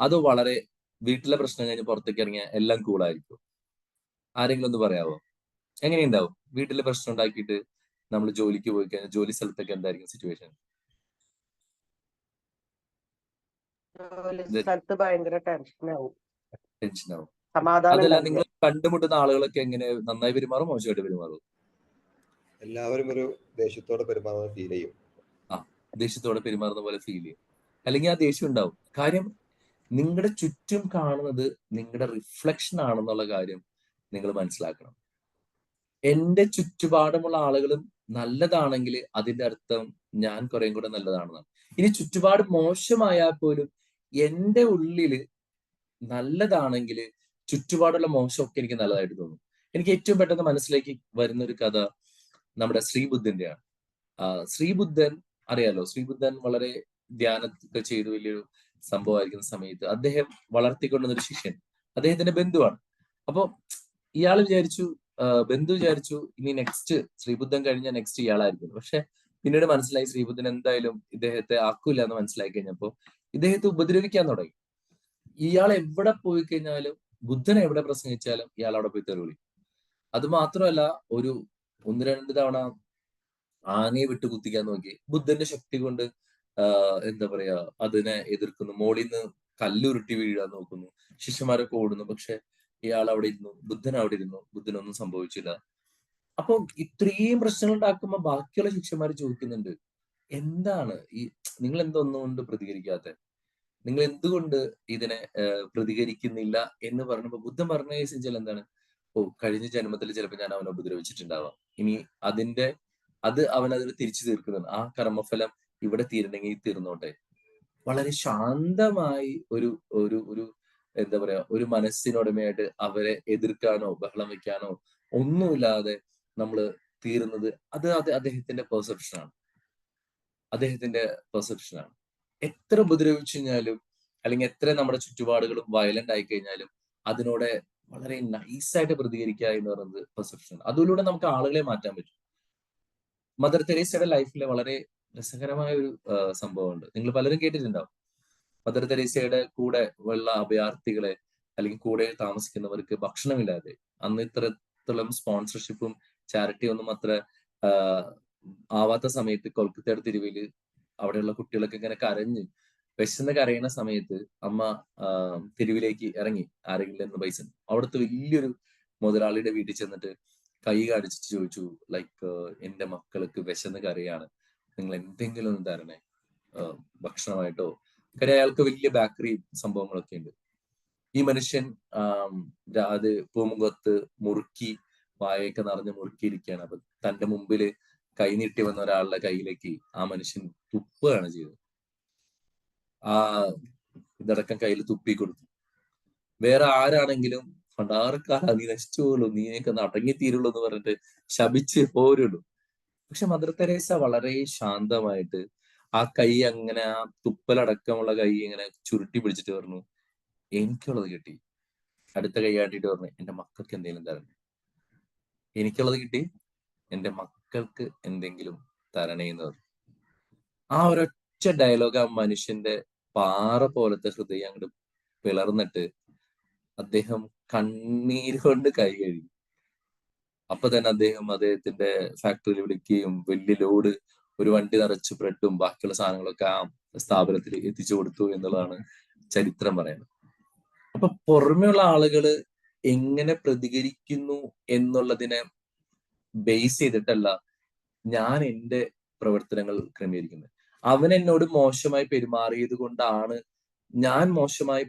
അത് വളരെ വീട്ടിലെ പ്രശ്നം കഴിഞ്ഞ് പുറത്തേക്ക് ഇറങ്ങിയാൽ എല്ലാം കൂളായിരിക്കും. ആരെങ്കിലും ഒന്ന് പറയാവോ? എങ്ങനെയുണ്ടാവും? വീട്ടിലെ പ്രശ്നം ഉണ്ടാക്കിയിട്ട് നമ്മൾ ജോലിക്ക് പോയി കഴിഞ്ഞാൽ ജോലി സ്ഥലത്തൊക്കെ എന്തായിരിക്കും സിറ്റുവേഷൻ? സ്ഥലത്ത് ഭയങ്കര ടെൻഷനാവും. അതല്ല, നിങ്ങൾ കണ്ടുമുട്ടുന്ന ആളുകളൊക്കെ എങ്ങനെ, നന്നായി പെരുമാറും മോശമായിട്ട് പെരുമാറും? എല്ലാവരും ഒരു ദേഷ്യത്തോടെ പെരുമാറുന്ന ഫീൽ ചെയ്യും. ദേഷ്യത്തോടെ പെരുമാറുന്ന പോലെ ഫീൽ ചെയ്യും, അല്ലെങ്കിൽ ആ ദേഷ്യം ഉണ്ടാവും. കാര്യം നിങ്ങളുടെ ചുറ്റും കാണുന്നത് നിങ്ങളുടെ റിഫ്ലക്ഷൻ ആണെന്നുള്ള കാര്യം നിങ്ങൾ മനസ്സിലാക്കണം. എന്റെ ചുറ്റുപാടുമുള്ള ആളുകളും നല്ലതാണെങ്കിൽ അതിന്റെ അർത്ഥം ഞാൻ കുറേം കൂടെ നല്ലതാണെന്നാണ്. ഇനി ചുറ്റുപാട് മോശമായാൽ പോലും എന്റെ ഉള്ളില് നല്ലതാണെങ്കിൽ ചുറ്റുപാടുള്ള മോശമൊക്കെ എനിക്ക് നല്ലതായിട്ട് തോന്നും. എനിക്ക് ഏറ്റവും പെട്ടെന്ന് മനസ്സിലേക്ക് വരുന്ന ഒരു കഥ നമ്മുടെ ശ്രീബുദ്ധന്റെയാണ്. ശ്രീബുദ്ധൻ അറിയാലോ, ശ്രീബുദ്ധൻ വളരെ ധ്യാനമൊക്കെ ചെയ്ത് വലിയൊരു സംഭവമായിരിക്കുന്ന സമയത്ത് അദ്ദേഹം വളർത്തിക്കൊണ്ടുവന്നൊരു ശിഷ്യൻ അദ്ദേഹത്തിന്റെ ബന്ധുവാണ്. അപ്പൊ ഇയാൾ ബന്ധു വിചാരിച്ചു ഇനി നെക്സ്റ്റ് ശ്രീബുദ്ധൻ കഴിഞ്ഞ നെക്സ്റ്റ് ഇയാളായിരിക്കും. പക്ഷെ പിന്നീട് മനസ്സിലായി ശ്രീബുദ്ധൻ എന്തായാലും ഇദ്ദേഹത്തെ ആക്കൂല എന്ന് മനസ്സിലാക്കി കഴിഞ്ഞപ്പോ ഇദ്ദേഹത്തെ ഉപദ്രവിക്കാൻ തുടങ്ങി. ഇയാൾ എവിടെ പോയി കഴിഞ്ഞാലും, ബുദ്ധൻ എവിടെ പ്രസംഗിച്ചാലും ഇയാൾ അവിടെ പോയി തെറി വിളിക്കും. അത് മാത്രമല്ല, ഒരു 1-2 തവണ ആനയെ വിട്ട് കുത്തിക്കാൻ നോക്കി. ബുദ്ധന്റെ ശക്തി കൊണ്ട് എന്താ പറയാ അതിനെ എതിർക്കുന്നു. മോളിൽ നിന്ന് കല്ലുരുട്ടി വീഴാൻ നോക്കുന്നു. ശിഷ്യന്മാരൊക്കെ ഓടുന്നു. പക്ഷെ ഇയാൾ അവിടെ ഇരുന്നു, ബുദ്ധൻ അവിടെ ഇരുന്നു. ബുദ്ധനൊന്നും സംഭവിച്ചില്ല. അപ്പൊ ഇത്രയും പ്രശ്നങ്ങൾ ഉണ്ടാക്കുമ്പോ ബാക്കിയുള്ള ശിഷ്യന്മാർ ചോദിക്കുന്നുണ്ട്, എന്താണ് ഈ നിങ്ങൾ എന്തൊന്നുകൊണ്ട് പ്രതികരിക്കാത്ത, നിങ്ങൾ എന്തുകൊണ്ട് ഇതിനെ പ്രതികരിക്കുന്നില്ല എന്ന് പറഞ്ഞപ്പോ ബുദ്ധൻ പറഞ്ഞ കേസിൽ എന്താണ്, കഴിഞ്ഞ ജന്മത്തിൽ ചിലപ്പോൾ ഞാൻ അവനെ ഉപദ്രവിച്ചിട്ടുണ്ടാവാം, ഇനി അവൻ അതിന് തിരിച്ചു തീർക്കുന്നുണ്ട്, ആ കർമ്മഫലം ഇവിടെ തീരണമെങ്കിൽ തീർന്നോട്ടെ. വളരെ ശാന്തമായി ഒരു ഒരു ഒരു എന്താ പറയാ ഒരു മനസ്സിനുടമയായിട്ട് അവരെ എതിർക്കാനോ ബഹളം വെക്കാനോ ഒന്നുമില്ലാതെ നമ്മൾ തീരുന്നത് അത് അദ്ദേഹത്തിന്റെ പെർസെപ്ഷനാണ്. എത്ര ഉപദ്രവിച്ചു കഴിഞ്ഞാലും അല്ലെങ്കിൽ എത്ര നമ്മുടെ ചുറ്റുപാടുകളും വയലന്റ് ആയി കഴിഞ്ഞാലും അതിനോട് വളരെ നൈസായിട്ട് പ്രതികരിക്കുക എന്ന് പറയുന്നത് പെർസെപ്ഷൻ. അതിലൂടെ നമുക്ക് ആളുകളെ മാറ്റാൻ പറ്റും. മദർ തെരേസയുടെ ലൈഫിലെ വളരെ രസകരമായ ഒരു സംഭവമുണ്ട്. നിങ്ങൾ പലരും കേട്ടിട്ടുണ്ടാവും. മദർ തെരേസയുടെ കൂടെ ഉള്ള അഭയാർത്ഥികളെ അല്ലെങ്കിൽ കൂടെ താമസിക്കുന്നവർക്ക് ഭക്ഷണമില്ലാതെ, അന്ന് ഇത്രത്തോളം സ്പോൺസർഷിപ്പും ചാരിറ്റി ഒന്നും അത്ര ആവാത്ത സമയത്ത് കൊൽക്കത്തയുടെ തെരുവില് അവിടെയുള്ള കുട്ടികളൊക്കെ ഇങ്ങനെ വിശന്ന് കരയുന്ന സമയത്ത് അമ്മ തെരുവിലേക്ക് ഇറങ്ങി ആരെങ്കിലും എന്ന് പൈസ. അവിടുത്തെ വലിയൊരു മുതലാളിയുടെ വീട്ടിൽ ചെന്നിട്ട് കൈ കാണിച്ചിട്ട് ചോദിച്ചു, ലൈക്ക് എന്റെ മക്കൾക്ക് വിശന്ന് കരയാണ്, നിങ്ങൾ എന്തെങ്കിലും ഒന്ന് തരണേ ഭക്ഷണമായിട്ടോ. കാര്യം അയാൾക്ക് വലിയ ബേക്കറി സംഭവങ്ങളൊക്കെ ഉണ്ട്. ഈ മനുഷ്യൻ അത് പൂമുഖത്ത് മുറുക്കി വായൊക്കെ നിറഞ്ഞ് മുറുക്കിയിരിക്കുകയാണ്. അപ്പൊ തന്റെ മുമ്പില് കൈ നീട്ടി വന്ന ഒരാളുടെ കയ്യിലേക്ക് ആ മനുഷ്യൻ തുപ്പുകയാണ് ചെയ്തത്. ഇതടക്കം കയ്യിൽ തുപ്പി കൊടുത്തു. വേറെ ആരാണെങ്കിലും പണ്ടാർക്കാരാ നീ നശിച്ചു പോലും, നീയൊക്കെ അടങ്ങിത്തീരുള്ളൂ എന്ന് പറഞ്ഞിട്ട് ശപിച്ച് പോരുള്ളൂ. പക്ഷെ മദർ തെരേസ വളരെ ശാന്തമായിട്ട് ആ കൈ അങ്ങനെ, ആ തുപ്പലടക്കമുള്ള കൈ ഇങ്ങനെ ചുരുട്ടി പിടിച്ചിട്ട് പറഞ്ഞു, എനിക്കുള്ളത് കിട്ടി. അടുത്ത കൈ ആട്ടിട്ട് പറഞ്ഞു, എന്റെ മക്കൾക്ക് എന്തെങ്കിലും തരണേ. എനിക്കുള്ളത് കിട്ടി, എന്റെ മക്കൾക്ക് എന്തെങ്കിലും തരണേ എന്ന് പറഞ്ഞു. ആ ഒരൊറ്റ ഡയലോഗ് ആ മനുഷ്യന്റെ പാറ പോലത്തെ ഹൃദയം അങ്ങോട്ട് പിളർന്നിട്ട് അദ്ദേഹം കണ്ണീര് കൊണ്ട് കൈ കഴുകി. അപ്പൊ തന്നെ അദ്ദേഹത്തിന്റെ ഫാക്ടറിയിൽ വിളിക്കുകയും വലിയ ലോഡ് ഒരു വണ്ടി നിറച്ച് ബ്രെഡും ബാക്കിയുള്ള സാധനങ്ങളൊക്കെ ആ സ്ഥാപനത്തിൽ എത്തിച്ചു കൊടുത്തു എന്നുള്ളതാണ് ചരിത്രം പറയുന്നത്. അപ്പൊ പുറമെയുള്ള ആളുകള് എങ്ങനെ പ്രതികരിക്കുന്നു എന്നുള്ളതിനെ ബേസ് ചെയ്തിട്ടല്ല ഞാൻ എന്റെ പ്രവർത്തനങ്ങൾ ക്രമീകരിക്കുന്നത്. അവൻ എന്നോട് മോശമായി പെരുമാറിയത് കൊണ്ടാണ് ഞാൻ മോശമായി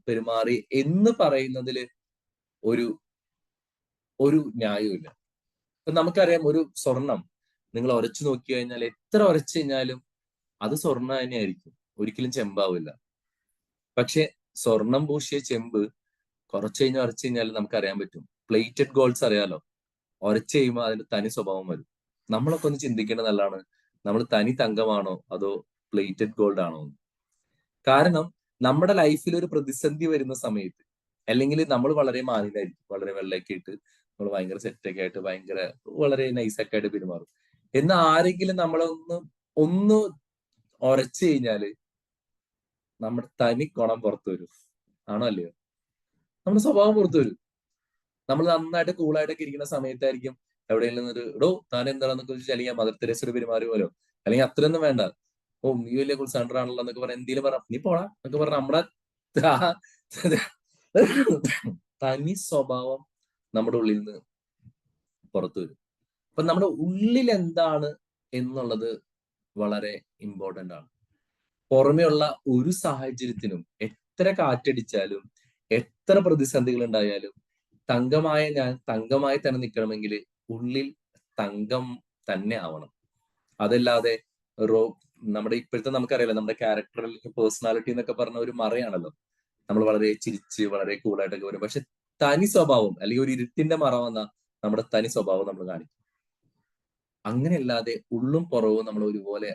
പെരുമാറി എന്ന് പറയുന്നതിൽ ഒരു ഒരു ന്യായവുമില്ല. ഇപ്പൊ നമുക്കറിയാം, ഒരു സ്വർണം നിങ്ങൾ ഉരച്ചു നോക്കി കഴിഞ്ഞാൽ എത്ര ഉരച്ചു കഴിഞ്ഞാലും അത് സ്വർണ്ണം തന്നെയായിരിക്കും, ഒരിക്കലും ചെമ്പാവില്ല. പക്ഷെ സ്വർണം പൂശിയ ചെമ്പ് കുറച്ച് കഴിഞ്ഞ് ഉരച്ചു കഴിഞ്ഞാൽ നമുക്കറിയാൻ പറ്റും. പ്ലേറ്റഡ് ഗോൾഡ്സ് അറിയാലോ, ഉരച്ചു കഴിയുമ്പോൾ അതിന്റെ തനി സ്വഭാവം വരും. നമ്മളൊക്കെ ഒന്ന് ചിന്തിക്കേണ്ടത് നല്ലതാണ്, നമ്മൾ തനി തങ്കമാണോ അതോ പ്ലേറ്റഡ് ഗോൾഡ് ആണോ എന്ന്. കാരണം നമ്മുടെ ലൈഫിൽ ഒരു പ്രതിസന്ധി വരുന്ന സമയത്ത്, അല്ലെങ്കിൽ നമ്മൾ വളരെ മാന്യനായിരിക്കും, വളരെ വെള്ളയൊക്കെ ഇട്ട് നമ്മൾ ഭയങ്കര സെറ്റൊക്കെ ആയിട്ട് ഭയങ്കര വളരെ നൈസൊക്കെ ആയിട്ട് പെരുമാറും. എന്നാൽ ആരെങ്കിലും ഒന്ന് ഉരച്ചു കഴിഞ്ഞാല് നമ്മുടെ തനി കുണം പുറത്തു വരും. ആണോ അല്ലയോ? നമ്മുടെ സ്വഭാവം പുറത്തു വരും. നമ്മൾ നന്നായിട്ട് കൂളായിട്ടൊക്കെ ഇരിക്കുന്ന സമയത്തായിരിക്കും എവിടെയെങ്കിലും ഒരു ഇടോ താൻ എന്താണെന്നൊക്കെ ചോദിച്ചാൽ, അല്ലെങ്കിൽ മദർ തെരേസയുടെ പെരുമാറി പോലോ, അല്ലെങ്കിൽ അത്രയൊന്നും വേണ്ട, ഓ നീ വലിയ കുൾസാണ്ടർ ആണല്ലോ എന്നൊക്കെ പറഞ്ഞ എന്തെങ്കിലും പറ, നീ പോടാ എന്നൊക്കെ പറഞ്ഞ നമ്മുടെ തനി സ്വഭാവം നമ്മുടെ ഉള്ളിൽ നിന്ന് പുറത്തു വരും. അപ്പൊ നമ്മുടെ ഉള്ളിൽ എന്താണ് എന്നുള്ളത് വളരെ ഇമ്പോർട്ടന്റ് ആണ്. പുറമെയുള്ള ഒരു സാഹചര്യത്തിനും എത്ര കാറ്റടിച്ചാലും എത്ര പ്രതിസന്ധികൾ ഉണ്ടായാലും തങ്കമായ ഞാൻ തങ്കമായി തന്നെ നിൽക്കണമെങ്കിൽ ഉള്ളിൽ തങ്കം തന്നെ ആവണം. അതല്ലാതെ നമ്മുടെ ഇപ്പോഴത്തെ നമുക്കറിയാലോ, നമ്മുടെ ക്യാരക്ടർ അല്ലെങ്കിൽ പേഴ്സണാലിറ്റി എന്നൊക്കെ പറഞ്ഞ ഒരു മറയാണല്ലോ. നമ്മൾ വളരെ ചിരിച്ച് വളരെ കൂളായിട്ടൊക്കെ വരും, പക്ഷെ തനി സ്വഭാവം അല്ലെങ്കിൽ ഒരു ഇരുട്ടിന്റെ മറ വന്ന നമ്മുടെ തനി സ്വഭാവം നമ്മൾ കാണിക്കും. അങ്ങനെയല്ലാതെ ഉള്ളും പുറവും നമ്മൾ ഒരുപോലെ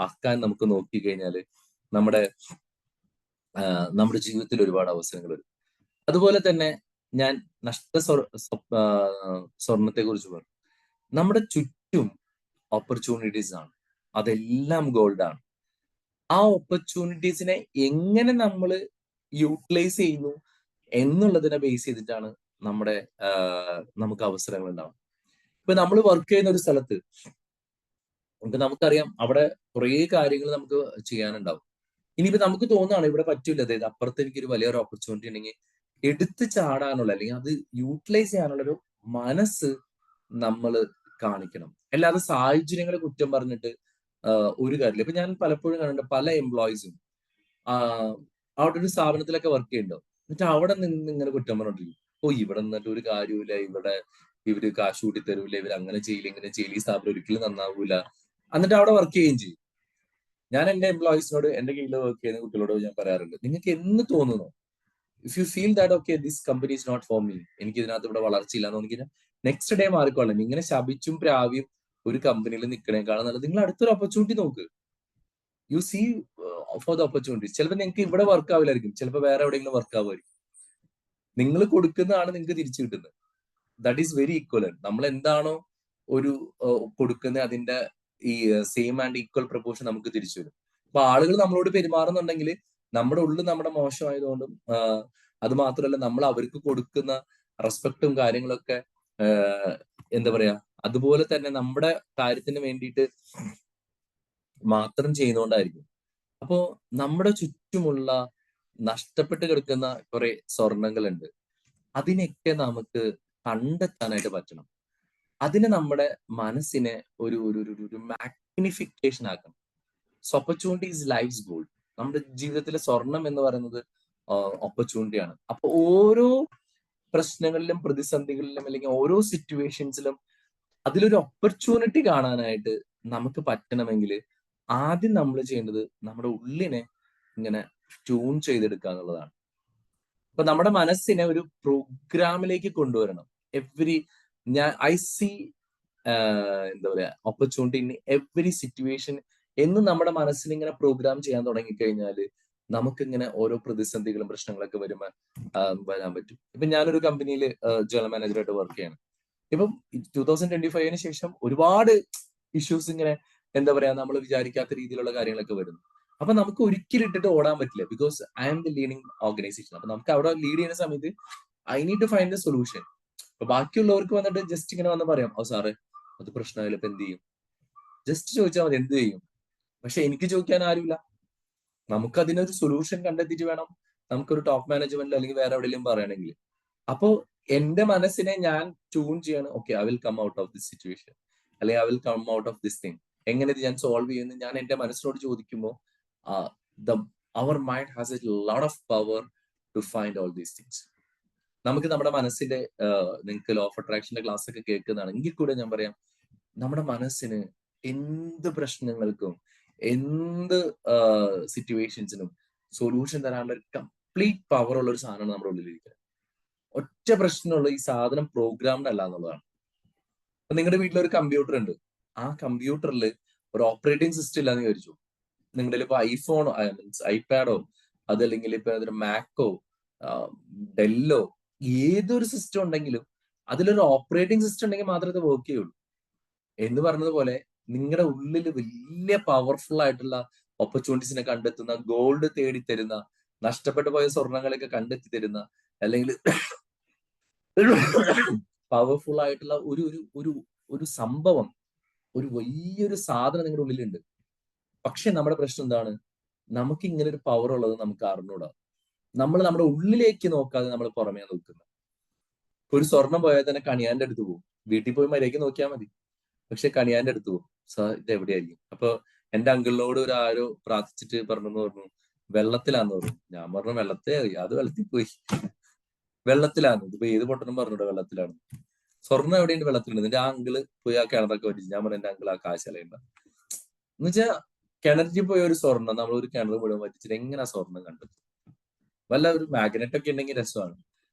ആക്കാൻ നമുക്ക് നോക്കിക്കഴിഞ്ഞാല് നമ്മുടെ ജീവിതത്തിൽ ഒരുപാട് അവസരങ്ങൾ വരും. അതുപോലെ തന്നെ ഞാൻ സ്വർണത്തെ കുറിച്ച് പറഞ്ഞു. നമ്മുടെ ചുറ്റും ഓപ്പർച്യൂണിറ്റീസ് ആണ്, അതെല്ലാം ഗോൾഡാണ്. ആ ഓപ്പർച്യൂണിറ്റീസിനെ എങ്ങനെ നമ്മൾ യൂട്ടിലൈസ് ചെയ്യുന്നു എന്നുള്ളതിനെ ബേസ് ചെയ്തിട്ടാണ് നമുക്ക് അവസരങ്ങൾ ഉണ്ടാവും. ഇപ്പൊ നമ്മൾ വർക്ക് ചെയ്യുന്ന ഒരു സ്ഥലത്ത് നമുക്കറിയാം, അവിടെ കുറേ കാര്യങ്ങൾ നമുക്ക് ചെയ്യാനുണ്ടാവും. ഇനിയിപ്പോ നമുക്ക് തോന്നുകയാണ് ഇവിടെ പറ്റൂല, അതായത് അപ്പുറത്ത് എനിക്കൊരു വലിയൊരു ഓപ്പർച്യൂണിറ്റി ഉണ്ടെങ്കിൽ എടുത്ത് ചാടാനുള്ള അല്ലെങ്കിൽ അത് യൂട്ടിലൈസ് ചെയ്യാനുള്ള ഒരു മനസ്സ് നമ്മൾ കാണിക്കണം. അല്ലാതെ സാഹചര്യങ്ങളെ കുറ്റം പറഞ്ഞിട്ട് ഒരു കാര്യമില്ല. ഇപ്പൊ ഞാൻ പലപ്പോഴും കണ്ടിട്ടുണ്ട് പല എംപ്ലോയീസും അവിടെ ഒരു സ്ഥാപനത്തിലൊക്കെ വർക്ക് ചെയ്യുന്നുണ്ടോ, എന്നിട്ട് അവിടെ നിന്ന് ഇങ്ങനെ കുറ്റം പറഞ്ഞിട്ടിരിക്കും. ഓ ഇവിടെ നിന്നിട്ട് ഒരു കാര്യമില്ല, ഇവര് കാശ് കൂട്ടി തരൂല, ഇവർ അങ്ങനെ ചെയ്യില്ല ഇങ്ങനെ ചെയ്യില്ല, ഈ സ്ഥാപനം ഒരിക്കലും നന്നാവൂല, എന്നിട്ട് അവിടെ വർക്ക് ചെയ്യുകയും ചെയ്യും. ഞാൻ എന്റെ എംപ്ലോയീസിനോട്, എന്റെ കീഴിൽ വർക്ക് ചെയ്യുന്ന കുട്ടികളോട് ഞാൻ പറയാറുണ്ട്, നിങ്ങൾക്ക് എന്ന് തോന്നുന്നു, if you feel that okay this company is not for me, എനിക്ക് ഇതിനകത്ത് ഇവിടെ വളർച്ചയില്ല എന്ന് തോന്നിക്കഴിഞ്ഞാൽ നെക്സ്റ്റ് ഡേ മാറിക്കോളാം. ഇങ്ങനെ ശപിച്ചും പ്രാവിയും ഒരു കമ്പനിയിൽ നിൽക്കണേക്കാളും നല്ലത് നിങ്ങൾ അടുത്തൊരു ഓപ്പർച്യൂണിറ്റി നോക്ക്. You see for the opportunities. ചിലപ്പോൾ നിങ്ങൾക്ക് ഇവിടെ വർക്ക് ആവില്ലായിരിക്കും, ചിലപ്പോൾ വേറെ എവിടെയെങ്കിലും വർക്ക് ആവുമായിരിക്കും. നിങ്ങൾ കൊടുക്കുന്നതാണ് നിങ്ങൾക്ക് തിരിച്ചു കിട്ടുന്നത്. That is very equivalent. നമ്മൾ എന്താണോ ഒരു കൊടുക്കുന്നത് അതിന്റെ ഈ സെയിം ആൻഡ് ഈക്വൽ പ്രപ്പോർഷൻ നമുക്ക് തിരിച്ചു വരും. അപ്പൊ ആളുകൾ നമ്മളോട് പെരുമാറുന്നുണ്ടെങ്കിൽ നമ്മുടെ ഉള്ളിൽ നമ്മുടെ മോശമായതുകൊണ്ടും അത് മാത്രമല്ല നമ്മൾ അവർക്ക് കൊടുക്കുന്ന റെസ്പെക്റ്റും കാര്യങ്ങളൊക്കെ എന്താ പറയാ, അതുപോലെ തന്നെ നമ്മുടെ കാര്യത്തിന് വേണ്ടിയിട്ട് മാത്രം ചെയ്യുന്നോണ്ടായിരിക്കും. അപ്പോ നമ്മുടെ ചുറ്റുമുള്ള നഷ്ടപ്പെട്ട് കിടക്കുന്ന കുറെ സ്വർണങ്ങളുണ്ട്, അതിനൊക്കെ നമുക്ക് കണ്ടെത്താനായിട്ട് പറ്റണം. അതിന് നമ്മുടെ മനസ്സിനെ ഒരു മാഗ്നിഫിക്കേഷൻ ആക്കണം. Opportunity is life's gold. നമ്മുടെ ജീവിതത്തിലെ സ്വർണം എന്ന് പറയുന്നത് ഓപ്പർച്യൂണിറ്റിയാണ്. അപ്പൊ ഓരോ പ്രശ്നങ്ങളിലും പ്രതിസന്ധികളിലും അല്ലെങ്കിൽ ഓരോ സിറ്റുവേഷൻസിലും അതിലൊരു ഓപ്പർച്യൂണിറ്റി കാണാനായിട്ട് നമുക്ക് പറ്റണമെങ്കിൽ ആദ്യം നമ്മൾ ചെയ്യേണ്ടത് നമ്മുടെ ഉള്ളിനെ ഇങ്ങനെ ട്യൂൺ ചെയ്തെടുക്കുക എന്നുള്ളതാണ്. അപ്പൊ നമ്മുടെ മനസ്സിനെ ഒരു പ്രോഗ്രാമിലേക്ക് കൊണ്ടുവരണം. ഐ സീ എന്താ പറയാ ഓപ്പർച്യൂണിറ്റി ഇൻ എവറി സിറ്റുവേഷൻ എന്ന് നമ്മുടെ മനസ്സിനെ ഇങ്ങനെ പ്രോഗ്രാം ചെയ്യാൻ തുടങ്ങിക്കഴിഞ്ഞാൽ നമുക്കിങ്ങനെ ഓരോ പ്രതിസന്ധികളും പ്രശ്നങ്ങളൊക്കെ വരാൻ പറ്റും. ഇപ്പൊ ഞാനൊരു കമ്പനിയിൽ ജനറൽ മാനേജറായിട്ട് വർക്ക് ചെയ്യണം. ഇപ്പം 2025 ശേഷം ഒരുപാട് ഇഷ്യൂസ് ഇങ്ങനെ എന്താ പറയാ നമ്മൾ വിചാരിക്കാത്ത രീതിയിലുള്ള കാര്യങ്ങളൊക്കെ വരുന്നു. അപ്പൊ നമുക്ക് ഒരിക്കലും ഇട്ടിട്ട് ഓടാൻ പറ്റില്ല, because I am the leading organisation. അപ്പൊ നമുക്ക് അവിടെ ലീഡ് ചെയ്യുന്ന സമയത്ത് I need to find a solution. അപ്പൊ ബാക്കിയുള്ളവർക്ക് വന്നിട്ട് ജസ്റ്റ് ഇങ്ങനെ വന്ന് പറയാം, ഓ സാറേ അത് പ്രശ്നമായാലും ഇപ്പൊ എന്ത് ചെയ്യും, ജസ്റ്റ് ചോദിച്ചാൽ മതി എന്ത് ചെയ്യും. പക്ഷെ എനിക്ക് ചോദിക്കാൻ ആരുമില്ല. നമുക്ക് അതിനൊരു സൊല്യൂഷൻ കണ്ടെത്തിയിട്ട് വേണം നമുക്കൊരു ടോപ്പ് മാനേജ്മെന്റ് അല്ലെങ്കിൽ വേറെ എവിടെയെങ്കിലും പറയണമെങ്കിൽ. അപ്പോ എന്റെ മനസ്സിനെ ഞാൻ ട്യൂൺ ചെയ്യാണ്. Okay, I will come out of this situation, അല്ലെങ്കിൽ I will come out of this thing. എങ്ങനെ ഇത് ഞാൻ സോൾവ് ചെയ്യുന്നു ഞാൻ എന്റെ മനസ്സിനോട് ചോദിക്കുമ്പോൾ our mind has a lot of power to find all these things. നമുക്ക് നമ്മുടെ മനസ്സിന്റെ നിങ്ങൾക്ക് ലോ ഓഫ് അട്രാക്ഷന്റെ ക്ലാസ് ഒക്കെ കേൾക്കുന്നതാണ് എങ്കിൽ കൂടെ ഞാൻ പറയാം, നമ്മുടെ മനസ്സിന് എന്ത് പ്രശ്നങ്ങൾക്കും എന്ത് സിറ്റുവേഷൻസിനും സൊല്യൂഷൻ തരാനുള്ള ഒരു കംപ്ലീറ്റ് പവർ ഉള്ള ഒരു സാധനമാണ് നമ്മുടെ ഉള്ളിലിരിക്കുന്നത്. ഒറ്റ പ്രശ്നമുള്ള ഈ സാധനം പ്രോഗ്രാംഡ് അല്ല എന്നുള്ളതാണ്. അപ്പൊ നിങ്ങളുടെ വീട്ടിലൊരു കമ്പ്യൂട്ടർ ഉണ്ട്, ആ കമ്പ്യൂട്ടറിൽ ഒരു ഓപ്പറേറ്റിംഗ് സിസ്റ്റം ഇല്ലാന്ന് വിചാരിച്ചു. നിങ്ങളുടെ ഇപ്പൊ ഐഫോണോ മീൻസ് ഐപാഡോ അതല്ലെങ്കിൽ ഇപ്പൊ മാക്കോ ഡെല്ലോ ഏതൊരു സിസ്റ്റം ഉണ്ടെങ്കിലും അതിലൊരു ഓപ്പറേറ്റിംഗ് സിസ്റ്റം ഉണ്ടെങ്കിൽ മാത്രമേ ഇത് വർക്ക് ചെയ്യുള്ളൂ. എന്ന് പറഞ്ഞതുപോലെ നിങ്ങളുടെ ഉള്ളിൽ വലിയ പവർഫുൾ ആയിട്ടുള്ള ഓപ്പർച്യൂണിറ്റീസിനെ കണ്ടെത്തുന്ന, ഗോൾഡ് തേടി തരുന്ന, നഷ്ടപ്പെട്ടു പോയ സ്വർണങ്ങളൊക്കെ കണ്ടെത്തി തരുന്ന, അല്ലെങ്കിൽ പവർഫുൾ ആയിട്ടുള്ള ഒരു ഒരു ഒരു ഒരു സംഭവം, ഒരു വലിയൊരു സാധനം നിങ്ങളുടെ ഉള്ളിലുണ്ട്. പക്ഷെ നമ്മുടെ പ്രശ്നം എന്താണ്? നമുക്ക് ഇങ്ങനെ ഒരു പവർ ഉള്ളത് നമുക്ക് അറിഞ്ഞൂടാ. നമ്മൾ നമ്മുടെ ഉള്ളിലേക്ക് നോക്കാതെ നമ്മൾ പുറമേ നോക്കുന്നത്. ഒരു സ്വർണം പോയാൽ തന്നെ കണിയാന്റെ അടുത്ത് പോകും. വീട്ടിൽ പോയി മര്യാദയ്ക്ക് നോക്കിയാൽ മതി, പക്ഷെ കണിയാന്റെ അടുത്ത് പോകും. ഇത് എവിടെയായിരിക്കും? അപ്പൊ എന്റെ അങ്കിളിനോട് ഒരു ആരോ പ്രാർത്ഥിച്ചിട്ട് പറഞ്ഞു വെള്ളത്തിലാന്ന് പറഞ്ഞു. ഞാൻ പറഞ്ഞു അത് വെള്ളത്തിൽ പോയി, വെള്ളത്തിലാന്ന്. ഇതിപ്പോ ഏത് പൊട്ടനും പറഞ്ഞൂടെ വെള്ളത്തിലാണ്. സ്വർണ്ണം എവിടെയുണ്ട്? വെള്ളത്തിലുണ്ട്. എന്റെ ആ അങ്കിള് പോയി ആ കിണറൊക്കെ പറ്റിച്ചു. ഞാൻ പറഞ്ഞു എന്റെ അങ്കിൾ ആ കാശലയുണ്ട എന്ന് വെച്ചാൽ കിണറ്റിൽ പോയ ഒരു സ്വർണ്ണം നമ്മൾ ഒരു കിണർ മുഴുവൻ പറ്റിച്ചിട്ട് എങ്ങനെ ആ സ്വർണ്ണം കണ്ടെത്തും? വല്ല ഒരു മാഗ്നറ്റ് ഒക്കെ ഉണ്ടെങ്കിൽ രസമാണ്.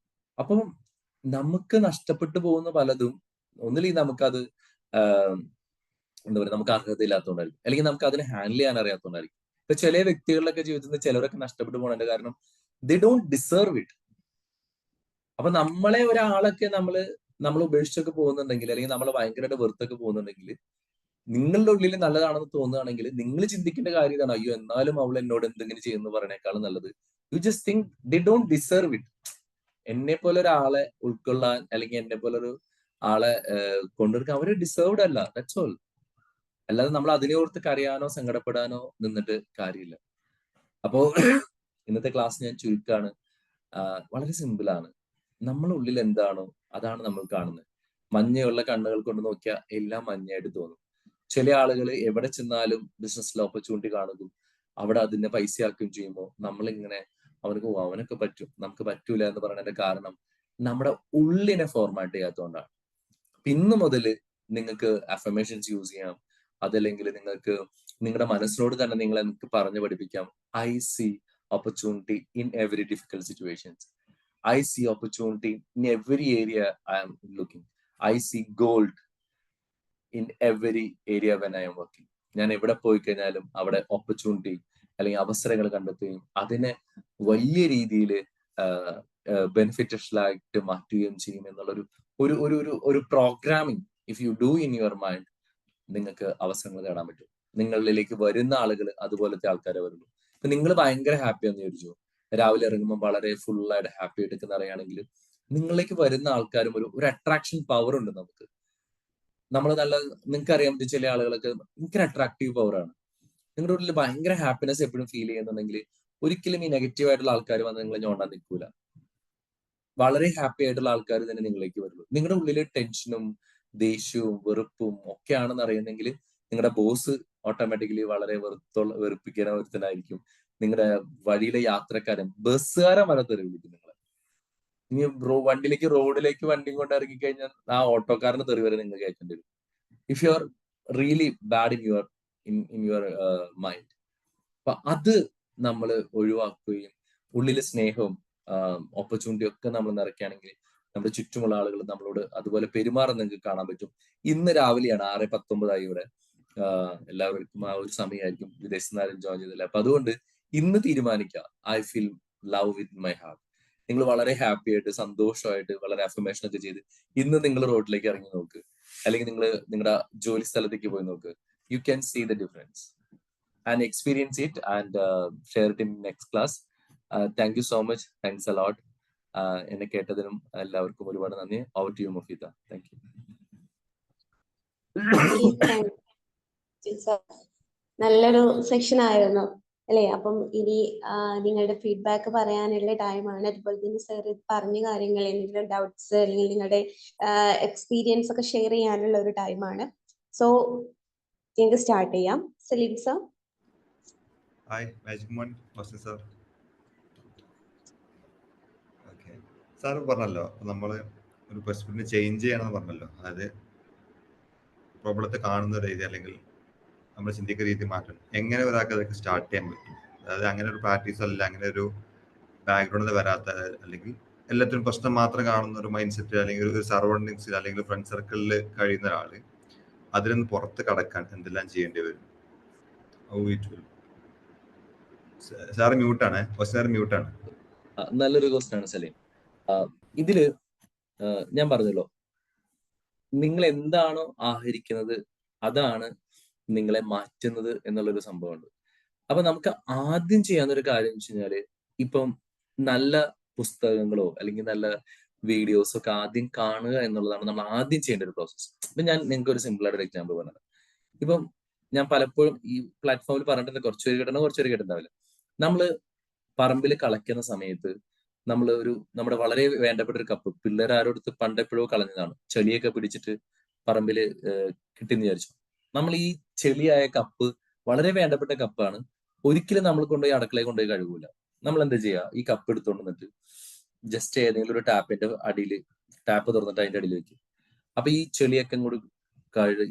അപ്പം നമുക്ക് നഷ്ടപ്പെട്ടു പോകുന്ന പലതും ഒന്നില്ലെങ്കിൽ നമുക്കത് എന്താ പറയുക, നമുക്ക് അർഹതയില്ലാത്തതുകൊണ്ടായിരിക്കും, അല്ലെങ്കിൽ നമുക്ക് അതിനെ ഹാൻഡിൽ ചെയ്യാൻ അറിയാത്തതുകൊണ്ടായിരിക്കും. ഇപ്പൊ ചില വ്യക്തികളിലൊക്കെ ജീവിതത്തിൽ ചിലരൊക്കെ നഷ്ടപ്പെട്ടു പോകണതിന്റെ കാരണം ദേ ഡോണ്ട് ഡിസേർവ് ഇറ്റ്. അപ്പൊ നമ്മളെ ഒരാളൊക്കെ നമ്മൾ ഉപേക്ഷിച്ചൊക്കെ പോകുന്നുണ്ടെങ്കിൽ, അല്ലെങ്കിൽ നമ്മളെ ഭയങ്കരമായിട്ട് വെറുത്തൊക്കെ പോകുന്നുണ്ടെങ്കിൽ, നിങ്ങളുടെ ഉള്ളിൽ നല്ലതാണെന്ന് തോന്നുകയാണെങ്കിൽ നിങ്ങൾ ചിന്തിക്കേണ്ട കാര്യം ഇതാണ്, അയ്യോ എന്നാലും അവൾ എന്നോട് എന്തെങ്കിലും ചെയ്യുന്നു പറയണേക്കാളും നല്ലത് you just think they don't deserve it. എന്നെ പോലെ ഒരാളെ ഉൾക്കൊള്ളാൻ അല്ലെങ്കിൽ എന്നെ പോലെ ഒരു ആളെ കൊണ്ടുവരുന്ന അവര് ഡിസേർവ്ഡ് അല്ല, ദാറ്റ്സ് ഓൾ. അല്ലാതെ നമ്മൾ അതിനെ ഓർത്ത് കരയാനോ സങ്കടപ്പെടാനോ നിന്നിട്ട് കാര്യമില്ല. അപ്പോ ഇന്നത്തെ ക്ലാസ് ഞാൻ ചുരുക്കാണ്. വളരെ സിമ്പിളാണ്. നമ്മുടെ ഉള്ളിൽ എന്താണോ അതാണ് നമ്മൾ കാണുന്നത്. മഞ്ഞയുള്ള കണ്ണുകൾ കൊണ്ട് നോക്കിയാൽ എല്ലാം മഞ്ഞയായിട്ട് തോന്നും. ചില ആളുകൾ എവിടെ ചെന്നാലും ബിസിനസ്സിൽ ഓപ്പർച്യൂണിറ്റി കാണുകയും അവിടെ അതിനെ പൈസയാക്കുകയും ചെയ്യുമ്പോൾ നമ്മളിങ്ങനെ അവനൊക്കെ പറ്റും, നമുക്ക് പറ്റൂല എന്ന് പറയുന്നതിന്റെ കാരണം നമ്മുടെ ഉള്ളിനെ ഫോർമാറ്റ് ചെയ്യാത്തതുകൊണ്ടാണ്. ഇന്ന് മുതൽ നിങ്ങൾക്ക് അഫർമേഷൻസ് യൂസ് ചെയ്യാം, അതല്ലെങ്കിൽ നിങ്ങൾക്ക് നിങ്ങളുടെ മനസ്സിനോട് തന്നെ നിങ്ങൾക്ക് പറഞ്ഞു പഠിപ്പിക്കാം, I C opportunity in every difficult situations. I see opportunity in every area I am looking. I see gold in every area when I am working. ഞാൻ എവിടെ പോയി കഴിഞ്ഞാലും അവിടെ ഓപ്പർച്യൂണിറ്റി അല്ലെങ്കിൽ അവസരങ്ങൾ കണ്ടെത്തുകയും അതിനെ വലിയ രീതിയിൽ ബെനിഫിഷ്യൽ ആയിട്ട് മാറ്റുകയും ചെയ്യും എന്നുള്ളൊരു ഒരു ഒരു ഒരു ഒരു programming if you do in your mind നിങ്ങൾക്ക് അവസരങ്ങൾ നേടാൻ പറ്റും. നിങ്ങളിലേക്ക് വരുന്ന ആളുകൾ അതുപോലത്തെ ആൾക്കാരെ വരുള്ളൂ. ഇപ്പൊ നിങ്ങൾ ഭയങ്കര ഹാപ്പിയാന്ന് ചോദിച്ചു, രാവിലെ ഇറങ്ങുമ്പോൾ വളരെ ഫുള്ളായിട്ട് ഹാപ്പി ആയിട്ട് അറിയുകയാണെങ്കിൽ നിങ്ങളിലേക്ക് വരുന്ന ആൾക്കാരും ഒരു അട്രാക്ഷൻ പവർ ഉണ്ട് നമുക്ക്. നമ്മൾ നിങ്ങൾക്ക് അറിയാൻ പറ്റും ചില ആളുകളൊക്കെ ഭയങ്കര അട്രാക്റ്റീവ് പവറാണ്. നിങ്ങളുടെ ഉള്ളിൽ ഭയങ്കര ഹാപ്പിനെസ് എപ്പോഴും ഫീൽ ചെയ്യുന്നുണ്ടെങ്കിൽ ഒരിക്കലും ഈ നെഗറ്റീവ് ആയിട്ടുള്ള ആൾക്കാർ വന്ന് നിങ്ങളെ ഞോണ്ടാൻ നിൽക്കൂല. വളരെ ഹാപ്പി ആയിട്ടുള്ള ആൾക്കാർ തന്നെ നിങ്ങളിലേക്ക് വരുള്ളൂ. നിങ്ങളുടെ ഉള്ളിൽ ടെൻഷനും ദേഷ്യവും വെറുപ്പും ഒക്കെയാണെന്ന് അറിയുന്നെങ്കിൽ നിങ്ങളുടെ ബോസ് ഓട്ടോമാറ്റിക്കലി വളരെ വെറുപ്പിക്കാൻ ഒരുത്തനായിരിക്കും. നിങ്ങളുടെ വഴിയിലെ യാത്രക്കാരൻ, ബസ്സുകാരൻ വരെ തെറി വിളിക്കും നിങ്ങളെ. ഇനി വണ്ടിയിലേക്ക് റോഡിലേക്ക് വണ്ടിയും കൊണ്ട് ഇറങ്ങി കഴിഞ്ഞാൽ ആ ഓട്ടോക്കാരന് തെറി വരെ നിങ്ങൾ കേൾക്കേണ്ടി വരും. If you are really bad in your mind. അപ്പൊ അത് നമ്മൾ ഒഴിവാക്കുകയും ഉള്ളിലെ സ്നേഹവും ഓപ്പർച്യൂണിറ്റി ഒക്കെ നമ്മൾ നിറയ്ക്കുകയാണെങ്കിൽ നമ്മുടെ ചുറ്റുമുള്ള ആളുകൾ നമ്മളോട് അതുപോലെ പെരുമാറാൻ നിങ്ങൾക്ക് കാണാൻ പറ്റും. ഇന്ന് രാവിലെയാണ് 6:19 ഇവിടെ. എല്ലാവർക്കും ആ ഒരു സമയമായിരിക്കും വിദേശത്ത് നിന്ന് ജോയിൻ ചെയ്തില്ല. അപ്പൊ അതുകൊണ്ട് ഇന്ന് തീരുമാനിക്കുക, I feel love with my heart. നിങ്ങൾ വളരെ ഹാപ്പി ആയിട്ട് സന്തോഷമായിട്ട് വളരെ അഫർമേഷൻ ഒക്കെ ചെയ്ത് ഇന്ന് നിങ്ങൾ റോഡിലേക്ക് ഇറങ്ങി നോക്ക്, അല്ലെങ്കിൽ നിങ്ങൾ നിങ്ങളുടെ ജോലി സ്ഥലത്തേക്ക് പോയി നോക്ക്. You can see the difference and experience it and share it in next class. Thank you so much. Thanks a lot. എന്നെ കേട്ടതിനും എല്ലാവർക്കും ഒരുപാട് നന്ദി. Over to you Mufeeda. Thank you. നല്ലൊരു സെക്ഷൻ ആയിരുന്നു അല്ലേ? അപ്പം ഇനി നിങ്ങളുടെ ഫീഡ്ബാക്ക് പറയാനുള്ള ടൈമാണ്. അതുപോലെ തന്നെ സാർ പറഞ്ഞ കാര്യങ്ങൾ, എന്തെങ്കിലും ഡൗട്ട്സ് അല്ലെങ്കിൽ നിങ്ങളുടെ എക്സ്പീരിയൻസ് ഒക്കെ ഷെയർ ചെയ്യാനുള്ള ഒരു ടൈമാണ്. സോ ഞങ്ങൾക്ക് സ്റ്റാർട്ട് ചെയ്യാം. സലീം സർ. ഹായ് മാജിക് മോൺ ഹോസ്റ്റൻ സാർ. ഓക്കെ, സാർ പറഞ്ഞല്ലോ നമ്മൾ ഒരു പെർസ്പെക്റ്റീവ് ചേഞ്ച് ചെയ്യണമെന്ന് പറഞ്ഞല്ലോ. അതായത് പ്രോബ്ലത്തെ കാണുന്ന രീതി അല്ലെങ്കിൽ നമ്മൾ ചിന്തിക്കുന്ന രീതി മാറ്റണം. എങ്ങനെ ഒരാൾക്ക് അതൊക്കെ സ്റ്റാർട്ട് ചെയ്യാൻ പറ്റും? അതായത് അങ്ങനെ ഒരു പ്രാക്ടീസ് അല്ല, അങ്ങനെ ഒരു ബാക്ക്ഗ്രൗണ്ടിൽ വരാത്ത, അല്ലെങ്കിൽ എല്ലാത്തിനും പ്രശ്നം മാത്രം കാണുന്ന ഒരു മൈൻഡ് സെറ്റ് അല്ലെങ്കിൽ ഒരു സറൗണ്ടിങ്സിൽ അല്ലെങ്കിൽ ഫ്രണ്ട് സർക്കിളിൽ കഴിയുന്ന ഒരാള് അതിൽ നിന്ന് പുറത്ത് കടക്കാൻ എന്തെല്ലാം ചെയ്യേണ്ടി വരും? സാറ് മ്യൂട്ടാണ്, സാർ മ്യൂട്ടാണ്. നല്ലൊരു ക്വസ്റ്റ്യൻ ആണ് സലീം. ഇതില് ഞാൻ പറഞ്ഞല്ലോ, നിങ്ങൾ എന്താണോ ആഹരിക്കുന്നത് അതാണ് നിങ്ങളെ മാറ്റുന്നത് എന്നുള്ളൊരു സംഭവമുണ്ട്. അപ്പൊ നമുക്ക് ആദ്യം ചെയ്യാവുന്ന ഒരു കാര്യം എന്ന് വെച്ച് കഴിഞ്ഞാല്, ഇപ്പം നല്ല പുസ്തകങ്ങളോ അല്ലെങ്കിൽ നല്ല വീഡിയോസോ ഒക്കെ ആദ്യം കാണുക എന്നുള്ളതാണ് നമ്മൾ ആദ്യം ചെയ്യേണ്ട ഒരു പ്രോസസ്സ്. ഇപ്പൊ ഞാൻ നിങ്ങൾക്ക് ഒരു സിമ്പിൾ ആയിട്ട് ഒരു എക്സാമ്പിൾ പറഞ്ഞത്. ഇപ്പം ഞാൻ പലപ്പോഴും ഈ പ്ലാറ്റ്ഫോമിൽ പറഞ്ഞിട്ടുണ്ട്, കുറച്ചുപേര് കേട്ടോ കുറച്ചുപേര് കേട്ടിട്ടുണ്ടാവില്ല. നമ്മള് പറമ്പിൽ കളയ്ക്കുന്ന സമയത്ത് നമ്മുടെ വളരെ വേണ്ടപ്പെട്ട ഒരു കപ്പ് പിള്ളേർ ആരോടുത്ത് പണ്ടെപ്പോഴോ കളഞ്ഞതാണ്, ചെളിയൊക്കെ പിടിച്ചിട്ട് പറമ്പില് കിട്ടിയെന്ന് വിചാരിച്ചു. നമ്മൾ ഈ ചെളിയായ കപ്പ് വളരെ വേണ്ടപ്പെട്ട കപ്പാണ്, ഒരിക്കലും നമ്മൾ കൊണ്ടുപോയി അടുക്കളയിൽ കൊണ്ടുപോയി കഴുകൂല. നമ്മൾ എന്താ ചെയ്യുക? ഈ കപ്പ് എടുത്തുകൊണ്ട് വന്നിട്ട് ജസ്റ്റ് ഏതെങ്കിലും ഒരു ടാപ്പിന്റെ അടിയിൽ, ടാപ്പ് തുറന്നിട്ട് അതിന്റെ അടിയിൽ വെക്കും. അപ്പൊ ഈ ചെളിയൊക്കെ കൂടി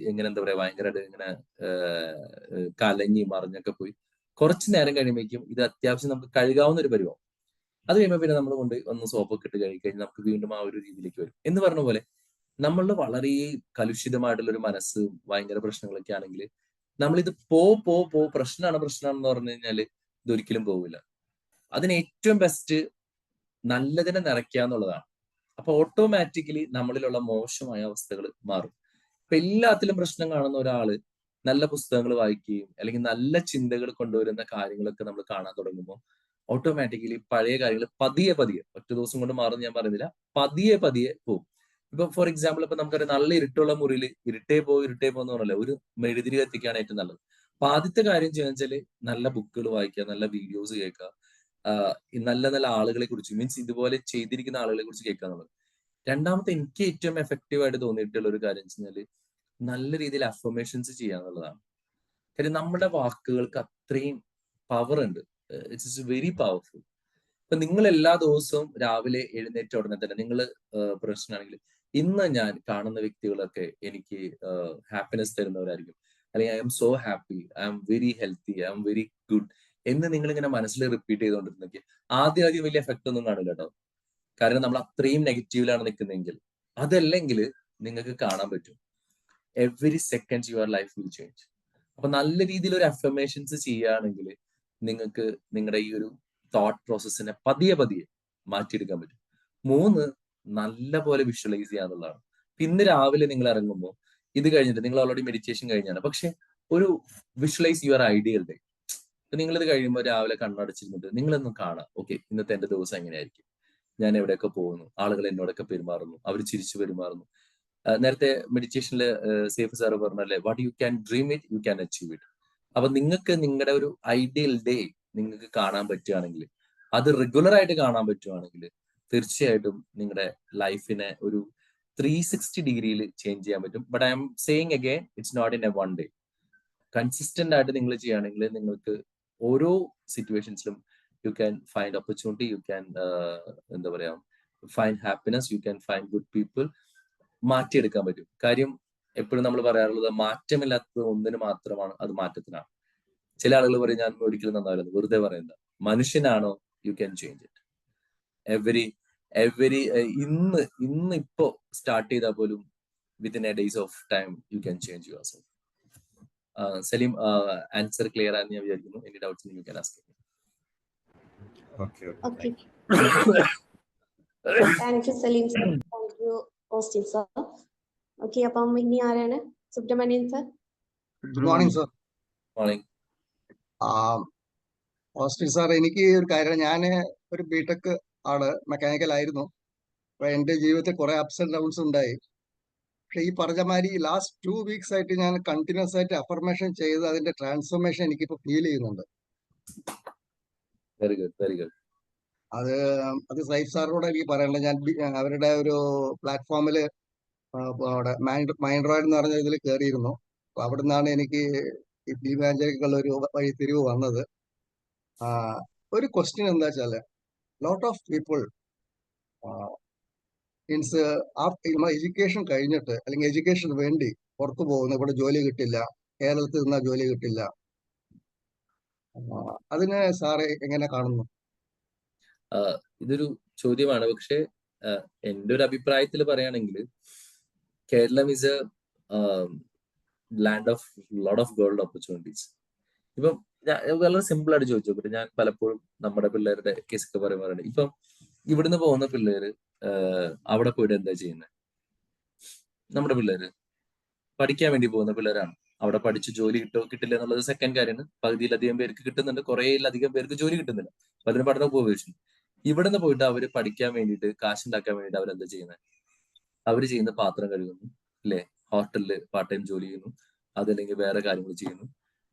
ഇങ്ങനെ എന്താ പറയാ, ഭയങ്കരമായിട്ട് ഇങ്ങനെ കലങ്ങി മറിഞ്ഞൊക്കെ പോയി കുറച്ച് നേരം കഴിയുമ്പോഴേക്കും ഇത് അത്യാവശ്യം നമുക്ക് കഴുകാവുന്ന ഒരു പരിവം. അത് കഴിയുമ്പോൾ പിന്നെ നമ്മൾ കൊണ്ട് ഒന്ന് സോപ്പൊക്കെ ഇട്ട് കഴുകി നമുക്ക് വീണ്ടും ആ ഒരു രീതിയിലേക്ക് വരും. എന്ന് പറഞ്ഞ പോലെ നമ്മളുടെ വളരെ കലുഷിതമായിട്ടുള്ള ഒരു മനസ്സ്, ഭയങ്കര പ്രശ്നങ്ങളൊക്കെ ആണെങ്കിൽ നമ്മളിത് പ്രശ്നമാണെന്ന് പറഞ്ഞു കഴിഞ്ഞാല് ഇതൊരിക്കലും പോവില്ല. അതിന് ഏറ്റവും ബെസ്റ്റ് നല്ലതിനെ നിറയ്ക്കുക എന്നുള്ളതാണ്. അപ്പൊ ഓട്ടോമാറ്റിക്കലി നമ്മളിലുള്ള മോശമായ അവസ്ഥകൾ മാറും. ഇപ്പൊ എല്ലാത്തിലും പ്രശ്നം കാണുന്ന ഒരാള് നല്ല പുസ്തകങ്ങൾ വായിക്കുകയും അല്ലെങ്കിൽ നല്ല ചിന്തകൾ കൊണ്ടുവരുന്ന കാര്യങ്ങളൊക്കെ നമ്മൾ കാണാൻ തുടങ്ങുമ്പോൾ ഓട്ടോമാറ്റിക്കലി പഴയ കാര്യങ്ങൾ പതിയെ ഒറ്റ ദിവസം കൊണ്ട് മാറുമെന്ന് ഞാൻ പറയുന്നില്ല, പതിയെ പോകും. ഇപ്പൊ ഫോർ എക്സാമ്പിൾ, ഇപ്പൊ നമുക്കൊരു നല്ല ഇരുട്ടുള്ള മുറിയിൽ ഇരുട്ടേ പോകുന്ന പറഞ്ഞല്ലോ, ഒരു മെഴുതിരി കത്തിക്കാണ് ഏറ്റവും നല്ലത്. അപ്പൊ ആദ്യത്തെ കാര്യം ചെയ്യാന്ന് വെച്ചാല് നല്ല ബുക്കുകൾ വായിക്കുക, നല്ല വീഡിയോസ് കേൾക്കുക, നല്ല നല്ല ആളുകളെ കുറിച്ച്, മീൻസ് ഇതുപോലെ ചെയ്തിരിക്കുന്ന ആളുകളെ കുറിച്ച് കേൾക്കുക എന്നുള്ളത്. രണ്ടാമത്തെ എനിക്ക് ഏറ്റവും എഫക്റ്റീവ് ആയിട്ട് തോന്നിയിട്ടുള്ള ഒരു കാര്യം എന്ന് വെച്ചാൽ നല്ല രീതിയിൽ അഫർമേഷൻസ് ചെയ്യുക എന്നുള്ളതാണ്. കാര്യം നമ്മുടെ വാക്കുകൾക്ക് അത്രയും പവർ ഉണ്ട്. It's very powerful. ഇപ്പൊ നിങ്ങൾ എല്ലാ ദിവസവും രാവിലെ എഴുന്നേറ്റ ഉടനെ തന്നെ നിങ്ങൾ പ്രശ്നമാണെങ്കിൽ, ഇന്ന് ഞാൻ കാണുന്ന വ്യക്തികളൊക്കെ എനിക്ക് ഹാപ്പിനെസ് തരുന്നവരായിരിക്കും, അല്ലെങ്കിൽ I M so happy, I am very healthy, I am very good എന്ന് നിങ്ങൾ ഇങ്ങനെ മനസ്സിൽ റിപ്പീറ്റ് ചെയ്തുകൊണ്ടിരുന്നെങ്കിൽ ആദ്യം വലിയ എഫക്റ്റ് ഒന്നും കാണില്ല കേട്ടോ. കാരണം നമ്മൾ അത്രയും നെഗറ്റീവിലാണ് നിൽക്കുന്നതെങ്കിൽ. അതല്ലെങ്കിൽ നിങ്ങൾക്ക് കാണാൻ പറ്റും every second your life will change. അപ്പൊ നല്ല രീതിയിൽ ഒരു അഫർമേഷൻസ് ചെയ്യുകയാണെങ്കിൽ നിങ്ങൾക്ക് നിങ്ങളുടെ ഈ ഒരു തോട്ട് പ്രോസസ്സിനെ പതിയെ മാറ്റിയെടുക്കാൻ പറ്റും. 3, നല്ല പോലെ വിഷ്വലൈസ് ചെയ്യാന്നുള്ളതാണ്. ഇന്ന് രാവിലെ നിങ്ങൾ ഇറങ്ങുമ്പോൾ ഇത് കഴിഞ്ഞിട്ട് നിങ്ങൾ ഓൾറെഡി മെഡിറ്റേഷൻ കഴിഞ്ഞാണ്, പക്ഷെ ഒരു വിഷ്വലൈസ് യുവർ ഐഡിയൽ ഡേ. നിങ്ങളിത് കഴിയുമ്പോൾ രാവിലെ കണ്ണടച്ചിരുന്നിട്ട് നിങ്ങളൊന്ന് കാണാം, ഓക്കെ ഇന്നത്തെ എന്റെ ദിവസം എങ്ങനെയായിരിക്കും, ഞാൻ എവിടെയൊക്കെ പോകുന്നു, ആളുകൾ എന്നോടൊക്കെ പെരുമാറുന്നു, അവർ ചിരിച്ചു പെരുമാറുന്നു. നേരത്തെ മെഡിറ്റേഷനിൽ സേഫ് സാറ് പറഞ്ഞല്ലേ, what you can dream it you can achieve it. അപ്പൊ നിങ്ങൾക്ക് നിങ്ങളുടെ ഒരു ഐഡിയൽ ഡേ നിങ്ങൾക്ക് കാണാൻ പറ്റുകയാണെങ്കിൽ, അത് റെഗുലർ ആയിട്ട് കാണാൻ പറ്റുകയാണെങ്കിൽ, തീർച്ചയായിട്ടും നിങ്ങളുടെ ലൈഫിനെ ഒരു 360 ഡിഗ്രിയിൽ ചേഞ്ച് ചെയ്യാൻ പറ്റും. But I am saying again, it's not in a one day. Consistent ആയിട്ട് നിങ്ങൾ ചെയ്യുകയാണെങ്കിൽ നിങ്ങൾക്ക് ഓരോ സിറ്റുവേഷൻസിലും you can find opportunity, you can എന്താ പറയാ, find happiness, you can find good people. മാറ്റിയെടുക്കാൻ പറ്റും. കാര്യം എപ്പോഴും നമ്മൾ പറയാറുള്ളത്, മാറ്റമില്ലാത്തത് ഒന്നിന് മാത്രമാണ്, അത് മാറ്റത്തിനാണ്. ചില ആളുകൾ പറയും ഞാൻ ഒരിക്കലും നന്നാവില്ലെന്ന്, വെറുതെ പറയുന്നത്. മനുഷ്യനാണോ, you can change it. Every ഇപ്പൊ സ്റ്റാർട്ട് ചെയ്താൽ പോലും within a days of time you can change your self. Saleem, answer clear ആണെന്ന് ഞാൻ വിചാരിക്കുന്നു. Any doubts you can ask. Okay, thank you Saleem sir, thank you Austin sir. Okay, അപ്പം ഇനി ആരാണ്? Subrahmanyan sir. Good morning sir. Morning. Austin sir, എനിക്ക് ഒരു കാര്യം, ഞാൻ ഒരു ബിടെക് ആണ്, മെക്കാനിക്കൽ ആയിരുന്നു. അപ്പൊ എന്റെ ജീവിതത്തിൽ കുറെ അപ്സ് ആൻഡ് ഡൗൺസ് ഉണ്ടായി. പക്ഷെ ഈ പറഞ്ഞ മാതിരി ലാസ്റ്റ് 2 weeks ആയിട്ട് ഞാൻ കണ്ടിന്യൂസ് ആയിട്ട് അഫർമേഷൻ ചെയ്ത് അതിന്റെ ട്രാൻസ്ഫോർമേഷൻ എനിക്കിപ്പോ ഫീൽ ചെയ്യുന്നുണ്ട്. Very good, very good. അത് സൈഫ് സാറിനോട് എനിക്ക് പറയാനുള്ളത്, ഞാൻ അവരുടെ ഒരു പ്ലാറ്റ്ഫോമില് അവിടെ മൈൻഡ്രോയിഡ് എന്ന് പറഞ്ഞ ഇതിൽ കയറിയിരുന്നു. അപ്പൊ അവിടെ നിന്നാണ് എനിക്ക് ഈ ദീപാഞ്ജലിക്കുള്ള ഒരു വഴിത്തിരിവ് വന്നത്. ഒരു ക്വസ്റ്റ്യൻ എന്താ വെച്ചാല്, lot of people means education കഴിഞ്ഞിട്ട് അല്ലെങ്കിൽ എഡ്യൂക്കേഷന് വേണ്ടി പുറത്തു പോകുന്നു, ഇവിടെ ജോലി കിട്ടില്ല, കേരളത്തിൽ നിന്നാ ജോലി കിട്ടില്ല. അതിനെ സാറ് എങ്ങനെ കാണുന്നു? ഇതൊരു ചോദ്യമാണ്. പക്ഷെ എൻ്റെ ഒരു അഭിപ്രായത്തിൽ പറയുകയാണെങ്കിൽ Keralam is a land of lot of gold opportunities. ഇപ്പം വളരെ സിമ്പിൾ ആയിട്ട് ചോദിച്ചു നോക്കട്ടെ. ഞാൻ പലപ്പോഴും നമ്മുടെ പിള്ളേരുടെ കേസൊക്കെ പറയാറുണ്ട്. ഇപ്പം ഇവിടുന്ന് പോകുന്ന പിള്ളേര് അവിടെ പോയിട്ട് എന്താ ചെയ്യുന്നത്? നമ്മുടെ പിള്ളേര് പഠിക്കാൻ വേണ്ടി പോകുന്ന പിള്ളേരാണ്. അവിടെ പഠിച്ച് ജോലി കിട്ടില്ല എന്നുള്ളത് സെക്കൻഡ് കാര്യമാണ്. പകുതിയിലധികം പേർക്ക് കിട്ടുന്നുണ്ട്, കുറേയിലധികം പേർക്ക് ജോലി കിട്ടുന്നില്ല. പലരും പഠനം ഉപയോഗിച്ചു. ഇവിടുന്ന് പോയിട്ട് അവര് പഠിക്കാൻ വേണ്ടിയിട്ട് കാശുണ്ടാക്കാൻ വേണ്ടിയിട്ട് അവരെന്താ ചെയ്യുന്നത്? അവര് ചെയ്യുന്ന പാത്രം കഴുകുന്നു, അല്ലെ, ഹോട്ടലില് പാർട്ട് ടൈം ജോലി ചെയ്യുന്നു, അതല്ലെങ്കിൽ വേറെ കാര്യങ്ങൾ ചെയ്യുന്നു,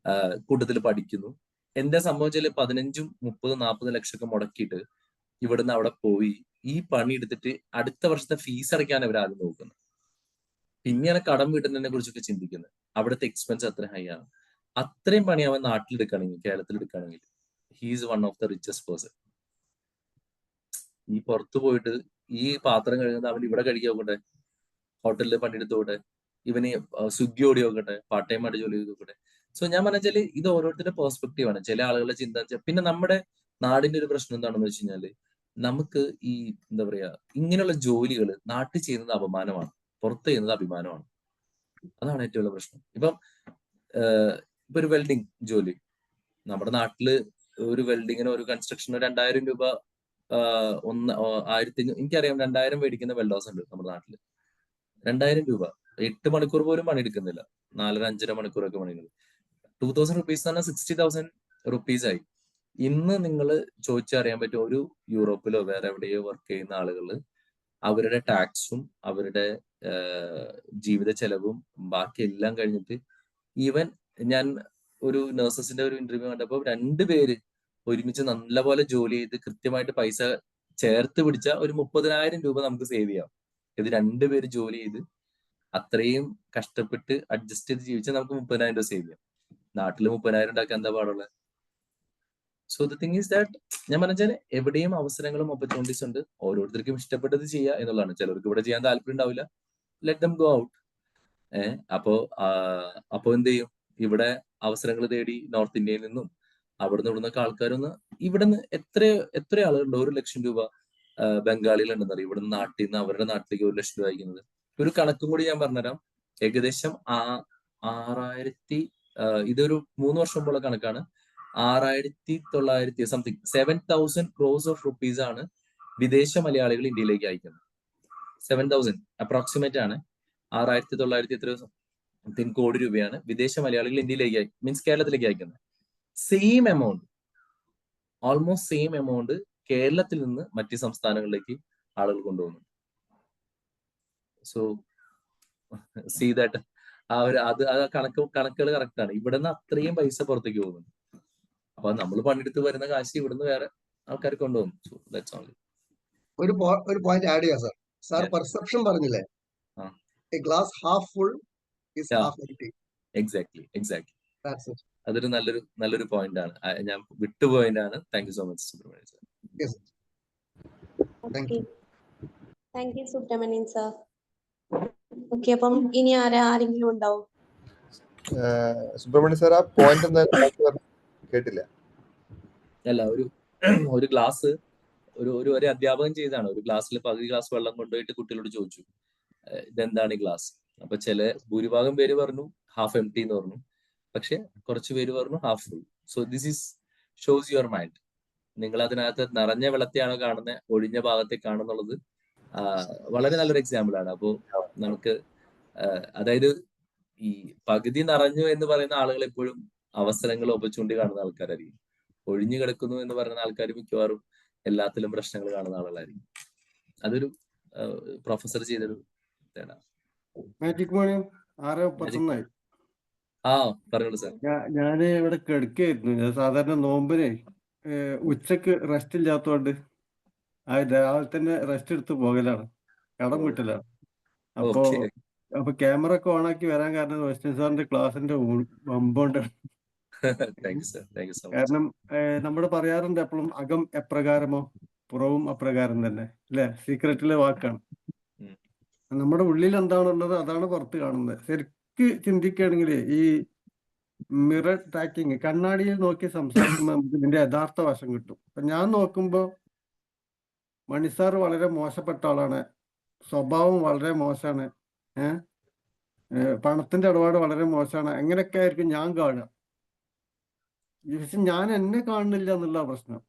കൂട്ടത്തിൽ പഠിക്കുന്നു. എന്റെ സംഭവിച്ചാല് 15, 30, 40 ലക്ഷമൊക്കെ മുടക്കിയിട്ട് ഇവിടുന്ന് അവിടെ പോയി ഈ പണി എടുത്തിട്ട് അടുത്ത വർഷത്തെ ഫീസ് അടയ്ക്കാൻ അവർ ആദ്യം നോക്കുന്നത്. പിന്നെയാണ് കടം വീട്ടുന്നതിനെ കുറിച്ചൊക്കെ ചിന്തിക്കുന്നത്. അവിടുത്തെ എക്സ്പെൻസ് അത്ര ഹൈ ആണ്. അത്രയും പണി അവൻ നാട്ടിലെടുക്കുകയാണെങ്കിൽ, കേരളത്തിൽ എടുക്കുകയാണെങ്കിൽ, he's one of the richest person. ഈ പുറത്തു പോയിട്ട് ഈ പാത്രം കഴുകുന്ന അവൻ ഇവിടെ കഴിക്കാൻ നോക്കട്ടെ, ഹോട്ടലിൽ പണിയെടുത്ത് നോക്കട്ടെ, ഇവന് സ്വിഗ്ഗി ഓടി നോക്കട്ടെ, പാർട്ട് ടൈം ആയിട്ട് ജോലി ചെയ്ത് നോക്കട്ടെ. സോ ഞാൻ പറഞ്ഞാല് ഇത് ഓരോരുത്തരുടെ പെർസ്പെക്റ്റീവ് ആണ്. ചില ആളുകളുടെ ചിന്ത. പിന്നെ നമ്മുടെ നാടിന്റെ ഒരു പ്രശ്നം എന്താണെന്ന് വെച്ച് കഴിഞ്ഞാല്, നമുക്ക് ഈ എന്താ പറയാ, ഇങ്ങനെയുള്ള ജോലികൾ നാട്ടിൽ ചെയ്യുന്നത് അപമാനമാണ്, പുറത്ത് ചെയ്യുന്നത് അഭിമാനമാണ്. അതാണ് ഏറ്റവും വലിയ പ്രശ്നം. ഇപ്പൊ ഒരു വെൽഡിങ് ജോലി നമ്മുടെ നാട്ടില് ഒരു വെൽഡിങ്ങിന് ഒരു കൺസ്ട്രക്ഷന് 2000 രൂപ 1500, എനിക്കറിയാം 2000 മേടിക്കുന്ന വെൽഡേഴ്സ് ഉണ്ട് നമ്മുടെ നാട്ടില്. 2000 രൂപ 8 മണിക്കൂർ പോലും പണിയെടുക്കുന്നില്ല, 4-5.5 മണിക്കൂറൊക്കെ പണിയെടുക്കും. 2000 റുപ്പീസ് തന്നെ 60,000 റുപ്പീസ് ആയി. ഇന്ന് നിങ്ങൾ ചോദിച്ചറിയാൻ പറ്റും, ഒരു യൂറോപ്പിലോ വേറെ എവിടെയോ വർക്ക് ചെയ്യുന്ന ആളുകൾ അവരുടെ ടാക്സും അവരുടെ ജീവിത ചെലവും ബാക്കി എല്ലാം കഴിഞ്ഞിട്ട്, ഈവൻ ഞാൻ ഒരു നഴ്സസിന്റെ ഒരു ഇന്റർവ്യൂ കണ്ടപ്പോൾ 2 പേര് ഒരുമിച്ച് നല്ലപോലെ ജോലി ചെയ്ത് കൃത്യമായിട്ട് പൈസ ചേർത്ത് പിടിച്ച ഒരു 30,000 രൂപ നമുക്ക് സേവ് ചെയ്യാം. ഇത് 2 പേര് ജോലി ചെയ്ത് അത്രയും കഷ്ടപ്പെട്ട് അഡ്ജസ്റ്റ് ചെയ്ത് ജീവിച്ചാൽ നമുക്ക് 30,000 രൂപ സേവ് ചെയ്യാം. നാട്ടിൽ 30,000 ഉണ്ടാക്കാൻ എന്താ പാടുള്ളത്? So the thing is that, ഞാൻ പറഞ്ഞാൽ എവിടെയും അവസരങ്ങളും ഓപ്പർച്യൂണിറ്റീസ് ഉണ്ട്. ഓരോരുത്തർക്കും ഇഷ്ടപ്പെട്ടത് ചെയ്യുക എന്നുള്ളതാണ്. ചിലർക്ക് ഇവിടെ ചെയ്യാൻ താല്പര്യം ഉണ്ടാവില്ല, ലെറ്റ് ദം ഗോ ഔട്ട്. അപ്പോ എന്ത് ചെയ്യും? ഇവിടെ അവസരങ്ങൾ തേടി നോർത്ത് ഇന്ത്യയിൽ നിന്നും അവിടുന്ന് ഇവിടുന്നൊക്കെ ആൾക്കാരൊന്ന്, ഇവിടുന്ന് എത്ര ആളുകളുണ്ട്? 1 ലക്ഷം രൂപ ബംഗാളികളുണ്ടെന്ന് അറിയാം. ഇവിടുന്ന് നാട്ടിൽ നിന്ന് അവരുടെ നാട്ടിലേക്ക് 1 ലക്ഷം രൂപ അയക്കുന്നത്. ഒരു കണക്കും കൂടി ഞാൻ പറഞ്ഞുതരാം. ഏകദേശം 6000, ഇതൊരു 3 വർഷം മുമ്പുള്ള കണക്കാണ്. 6900 സംതിങ് 7,000 crores ഓഫ് റുപ്പീസ് ആണ് വിദേശ മലയാളികൾ ഇന്ത്യയിലേക്ക് അയക്കുന്നത്. 7,000 അപ്രോക്സിമേറ്റ് ആണ്. 6900 എത്ര കോടി രൂപയാണ് വിദേശ മലയാളികൾ ഇന്ത്യയിലേക്ക്, മീൻസ് കേരളത്തിലേക്ക് അയക്കുന്നത്. Same amount, almost same amount കേരളത്തിൽ നിന്ന് മറ്റ് സംസ്ഥാനങ്ങളിലേക്ക് ആളുകൾ കൊണ്ടുപോകുന്നു. സോ സീ ദാറ്റ് അത് കണക്കുകൾ കറക്റ്റ് ആണ്. ഇവിടെ നിന്ന് അത്രയും പൈസ പുറത്തേക്ക് പോകുന്നുണ്ട്. അപ്പൊ നമ്മൾ പണിയെടുത്ത് വരുന്ന കാശ് ഇവിടുന്ന് വേറെ ആൾക്കാർ കൊണ്ടുപോകുന്നു. So that's only. ഒരു പോയിന്റ് ആഡ് ചെയ്യാം സാർ. സാർ പെർസെപ്ഷൻ പറഞ്ഞില്ലേ, a glass half full is half empty. Exactly. That's it. അതൊരു നല്ലൊരു പോയിന്റ് ആണ്. ഞാൻ വിട്ടുപോയിന്റാണ്. Thank you so much Subrahmanyan sir. Yes. Thank you. Thank you Subrahmanyan sir. Okay, അപ്പം ഇനി ആരെങ്കിലും ഉണ്ടാവും? സുബ്രഹ്മണ്യൻ സാർ, ആ പോയിന്റ് എന്താ കേട്ടില്ല? അല്ല, ഒരു ഗ്ലാസ് ഒരു അധ്യാപകൻ ചെയ്താണ്. ഒരു ഗ്ലാസ്സിൽ പകുതി ഗ്ലാസ് വെള്ളം കൊണ്ടുപോയിട്ട് കുട്ടികളോട് ചോദിച്ചു, ഇതെന്താണ് ഈ ഗ്ലാസ്? അപ്പൊ ഭൂരിഭാഗം പേര് പറഞ്ഞു ഹാഫ് എം ടി എന്ന് പറഞ്ഞു. പക്ഷെ കുറച്ച് പേര് പറഞ്ഞു half full. So this is shows your mind. നിങ്ങൾ അതിനകത്ത് നിറഞ്ഞ വെള്ളത്തെയാണോ കാണുന്നത്, ഒഴിഞ്ഞ ഭാഗത്തെ കാണുന്നുള്ളത് വളരെ നല്ലൊരു എക്സാമ്പിൾ ആണ്. അപ്പോൾ നമുക്ക് അതായത് ഈ പകുതി നിറഞ്ഞു എന്ന് പറയുന്ന ആളുകൾ എപ്പോഴും അവസരങ്ങൾ ഓപ്പർച്യൂണിറ്റി കാണുന്ന ആൾക്കാരായിരിക്കും. ഒഴിഞ്ഞു കിടക്കുന്നു എന്ന് പറയുന്ന ആൾക്കാർ മിക്കവാറും എല്ലാത്തിലും പ്രശ്നങ്ങൾ കാണുന്ന ആളുകളായിരിക്കും. അതൊരു പ്രൊഫസർ ചെയ്തൊരു ഇതാണ്. മാജിക് മോർണിംഗ് 6:10 പറഞ്ഞോളൂ സാർ. ഞാൻ ഇവിടെ കിടക്കായിരുന്നു. ഞാൻ സാധാരണ നോമ്പിനെ ഉച്ചക്ക് റെസ്റ്റ് ഇല്ലാത്തോണ്ട് രാവിലെ തന്നെ റെസ്റ്റ് എടുത്ത് പോകലാണ്, കടം വീട്ടിലാണ്. അപ്പോ അപ്പൊ ക്യാമറ ഒക്കെ ഓണാക്കി വരാൻ കാരണം വെസ്റ്റൻ സാറിന്റെ ക്ലാസിന്റെ വമ്പോണ്ട്. Thank you sir, thank you so much. കാരണം നമ്മൾ പറയാറുണ്ട് എപ്പോഴും അകം എപ്രകാരമോ പുറവും അപ്രകാരം തന്നെ അല്ലെ, സീക്രട്ടിലെ വാക്കാണ്. ഉം. നമ്മുടെ ഉള്ളിൽ എന്താണുള്ളത് അതാണ് പുറത്ത് കാണുന്നത്. ശരിക്ക് ചിന്തിക്കുകയാണെങ്കിൽ ഈ മിറർ ട്രാക്കിങ്, കണ്ണാടിയിൽ നോക്കി സംസാരിക്കുമ്പോൾ നമുക്ക് ഇതിന്റെ യഥാർത്ഥ വശം കിട്ടും. അപ്പൊ ഞാൻ നോക്കുമ്പോൾ മണിസാർ വളരെ മോശപ്പെട്ട ആളാണ്, സ്വഭാവം വളരെ മോശമാണ്, പണത്തിന്റെ ഇടപാട് വളരെ മോശമാണ്, അങ്ങനെയൊക്കെ ആയിരിക്കും ഞാൻ കാണുക. പക്ഷെ ഞാൻ എന്നെ കാണുന്നില്ല എന്നുള്ള പ്രശ്നം.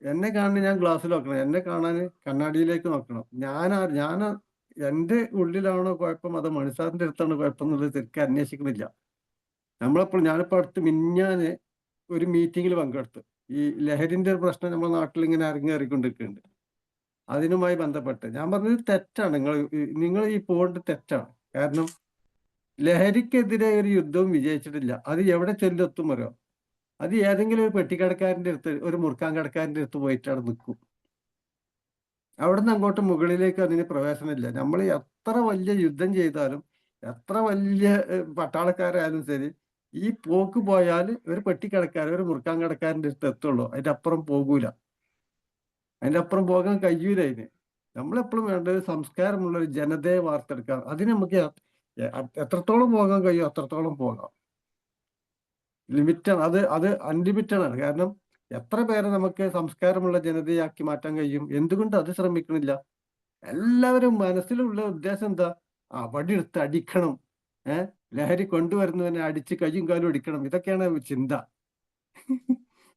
എന്നെ കാണുന്ന ഞാൻ ഗ്ലാസ്സിൽ നോക്കണം, എന്നെ കാണാൻ കണ്ണാടിയിലേക്ക് നോക്കണം. ഞാൻ എൻ്റെ ഉള്ളിലാണോ കുഴപ്പം അതോ മണിസാറിന്റെ അടുത്താണ് കുഴപ്പം എന്നുള്ളത് ശരിക്കും അന്വേഷിക്കുന്നില്ല. ഞാനിപ്പോൾ അടുത്ത് മിഞ്ഞാന് ഒരു മീറ്റിങ്ങിൽ പങ്കെടുത്തു. ഈ ലഹരിന്റെ ഒരു പ്രശ്നം നമ്മുടെ നാട്ടിൽ ഇങ്ങനെ അരങ്ങേറിക്കൊണ്ടിരിക്കുന്നുണ്ട്. അതിനുമായി ബന്ധപ്പെട്ട് ഞാൻ പറഞ്ഞത് തെറ്റാണ്, നിങ്ങൾ ഈ പോയിന്റ് തെറ്റാണ്. കാരണം ലഹരിക്കെതിരെ ഒരു യുദ്ധവും വിജയിച്ചിട്ടില്ല. അത് എവിടെ ചെല്ലെത്തും വരോ, അത് ഏതെങ്കിലും ഒരു പെട്ടിക്കടക്കാരൻ്റെ അടുത്ത്, ഒരു മുറുക്കാൻ കടക്കാരൻ്റെ അടുത്ത് പോയിട്ട് അവിടെ നിൽക്കും. അവിടെ നിന്ന് അങ്ങോട്ട് മുകളിലേക്ക് അതിന് പ്രവേശനമില്ല. നമ്മൾ എത്ര വലിയ യുദ്ധം ചെയ്താലും എത്ര വലിയ പട്ടാളക്കാരായാലും ശരി, ഈ പോക്ക് പോയാൽ ഒരു പെട്ടിക്കടക്കാരൻ, ഒരു മുറുക്കാൻ കടക്കാരൻ്റെ അടുത്ത് എത്തുള്ളൂ, അതിൻ്റെ അപ്പുറം പോകൂല. അതിൻ്റെ അപ്പുറം പോകാൻ കഴിയൂല. നമ്മളെപ്പോഴും വേണ്ടത് സംസ്കാരമുള്ള ഒരു ജനതയെ വാർത്തെടുക്കാം. അതിന് നമുക്ക് എത്രത്തോളം പോകാൻ കഴിയും അത്രത്തോളം പോകാം. ലിമിറ്റാണ്, അത് അൺലിമിറ്റഡ് ആണ്. കാരണം എത്ര പേരെ നമുക്ക് സംസ്കാരമുള്ള ജനതയാക്കി മാറ്റാൻ കഴിയും? എന്തുകൊണ്ട് അത് ശ്രമിക്കണില്ല? എല്ലാവരും മനസ്സിലുള്ള ഉദ്ദേശം എന്താ? വടിയെടുത്ത് അടിക്കണം, ലഹരി കൊണ്ടുവരുന്നവനെ അടിച്ച് കയ്യും കാലും അടിക്കണം. ഇതൊക്കെയാണ് ചിന്ത.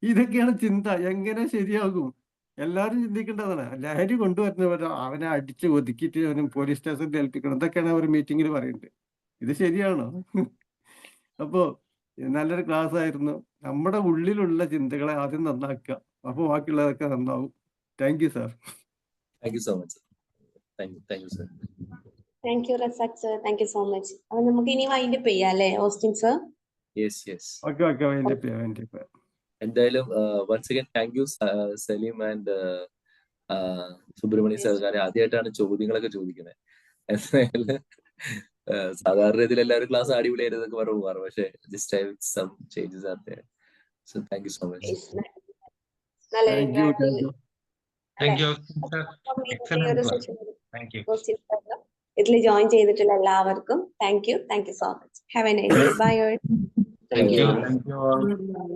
ഇതൊക്കെയാണ് ചിന്ത. എങ്ങനെ ശരിയാകും? എല്ലാവരും ചിന്തിക്കേണ്ടതാണ്. ലഹരി കൊണ്ടുവരുന്നവരെ അവനെ അടിച്ച് ഒതുക്കിയിട്ട് അവനും പോലീസ് സ്റ്റേഷനിൽ ഏൽപ്പിക്കണം. ഇതൊക്കെയാണ് അവർ മീറ്റിങ്ങിൽ പറയുന്നത്. ഇത് ശരിയാണോ? അപ്പോ നല്ലൊരു ക്ലാസ് ആയിരുന്നു. നമ്മുടെ ഉള്ളിലുള്ള ചിന്തകളെ ആദ്യം നന്നാക്കുക, അപ്പൊ ബാക്കിയുള്ളതൊക്കെ നന്നാവും. Thank you sir. Thank you so much. Thank you sir. Thank U Razak sir, thank you so much. അപ്പൊ നമുക്ക് ഇനി വൈൻഡപ്പ് ചെയ്യാം അല്ലേ ഓസ്റ്റിൻ സർ? യെസ്. ഓക്കെ, വേണ്ടി. എന്തായാലും once again thank you Salim and Subramanya sir. കാര്യം ആദ്യമായിട്ടാണ് ചോദ്യങ്ങളൊക്കെ ചോദിക്കുന്നത്. എന്തായാലും സാധാരണ രീതിയിൽ എല്ലാവരും ക്ലാസ് അടിപൊളിയായിരുന്നൊക്കെ പറഞ്ഞു പോകാറ്, പക്ഷേ just I with some changes are there. So thank you so much. ഇതിൽ ജോയിൻ ചെയ്തിട്ടുള്ള എല്ലാവർക്കും thank you so much. Have a nice day. Bye. Thank you all.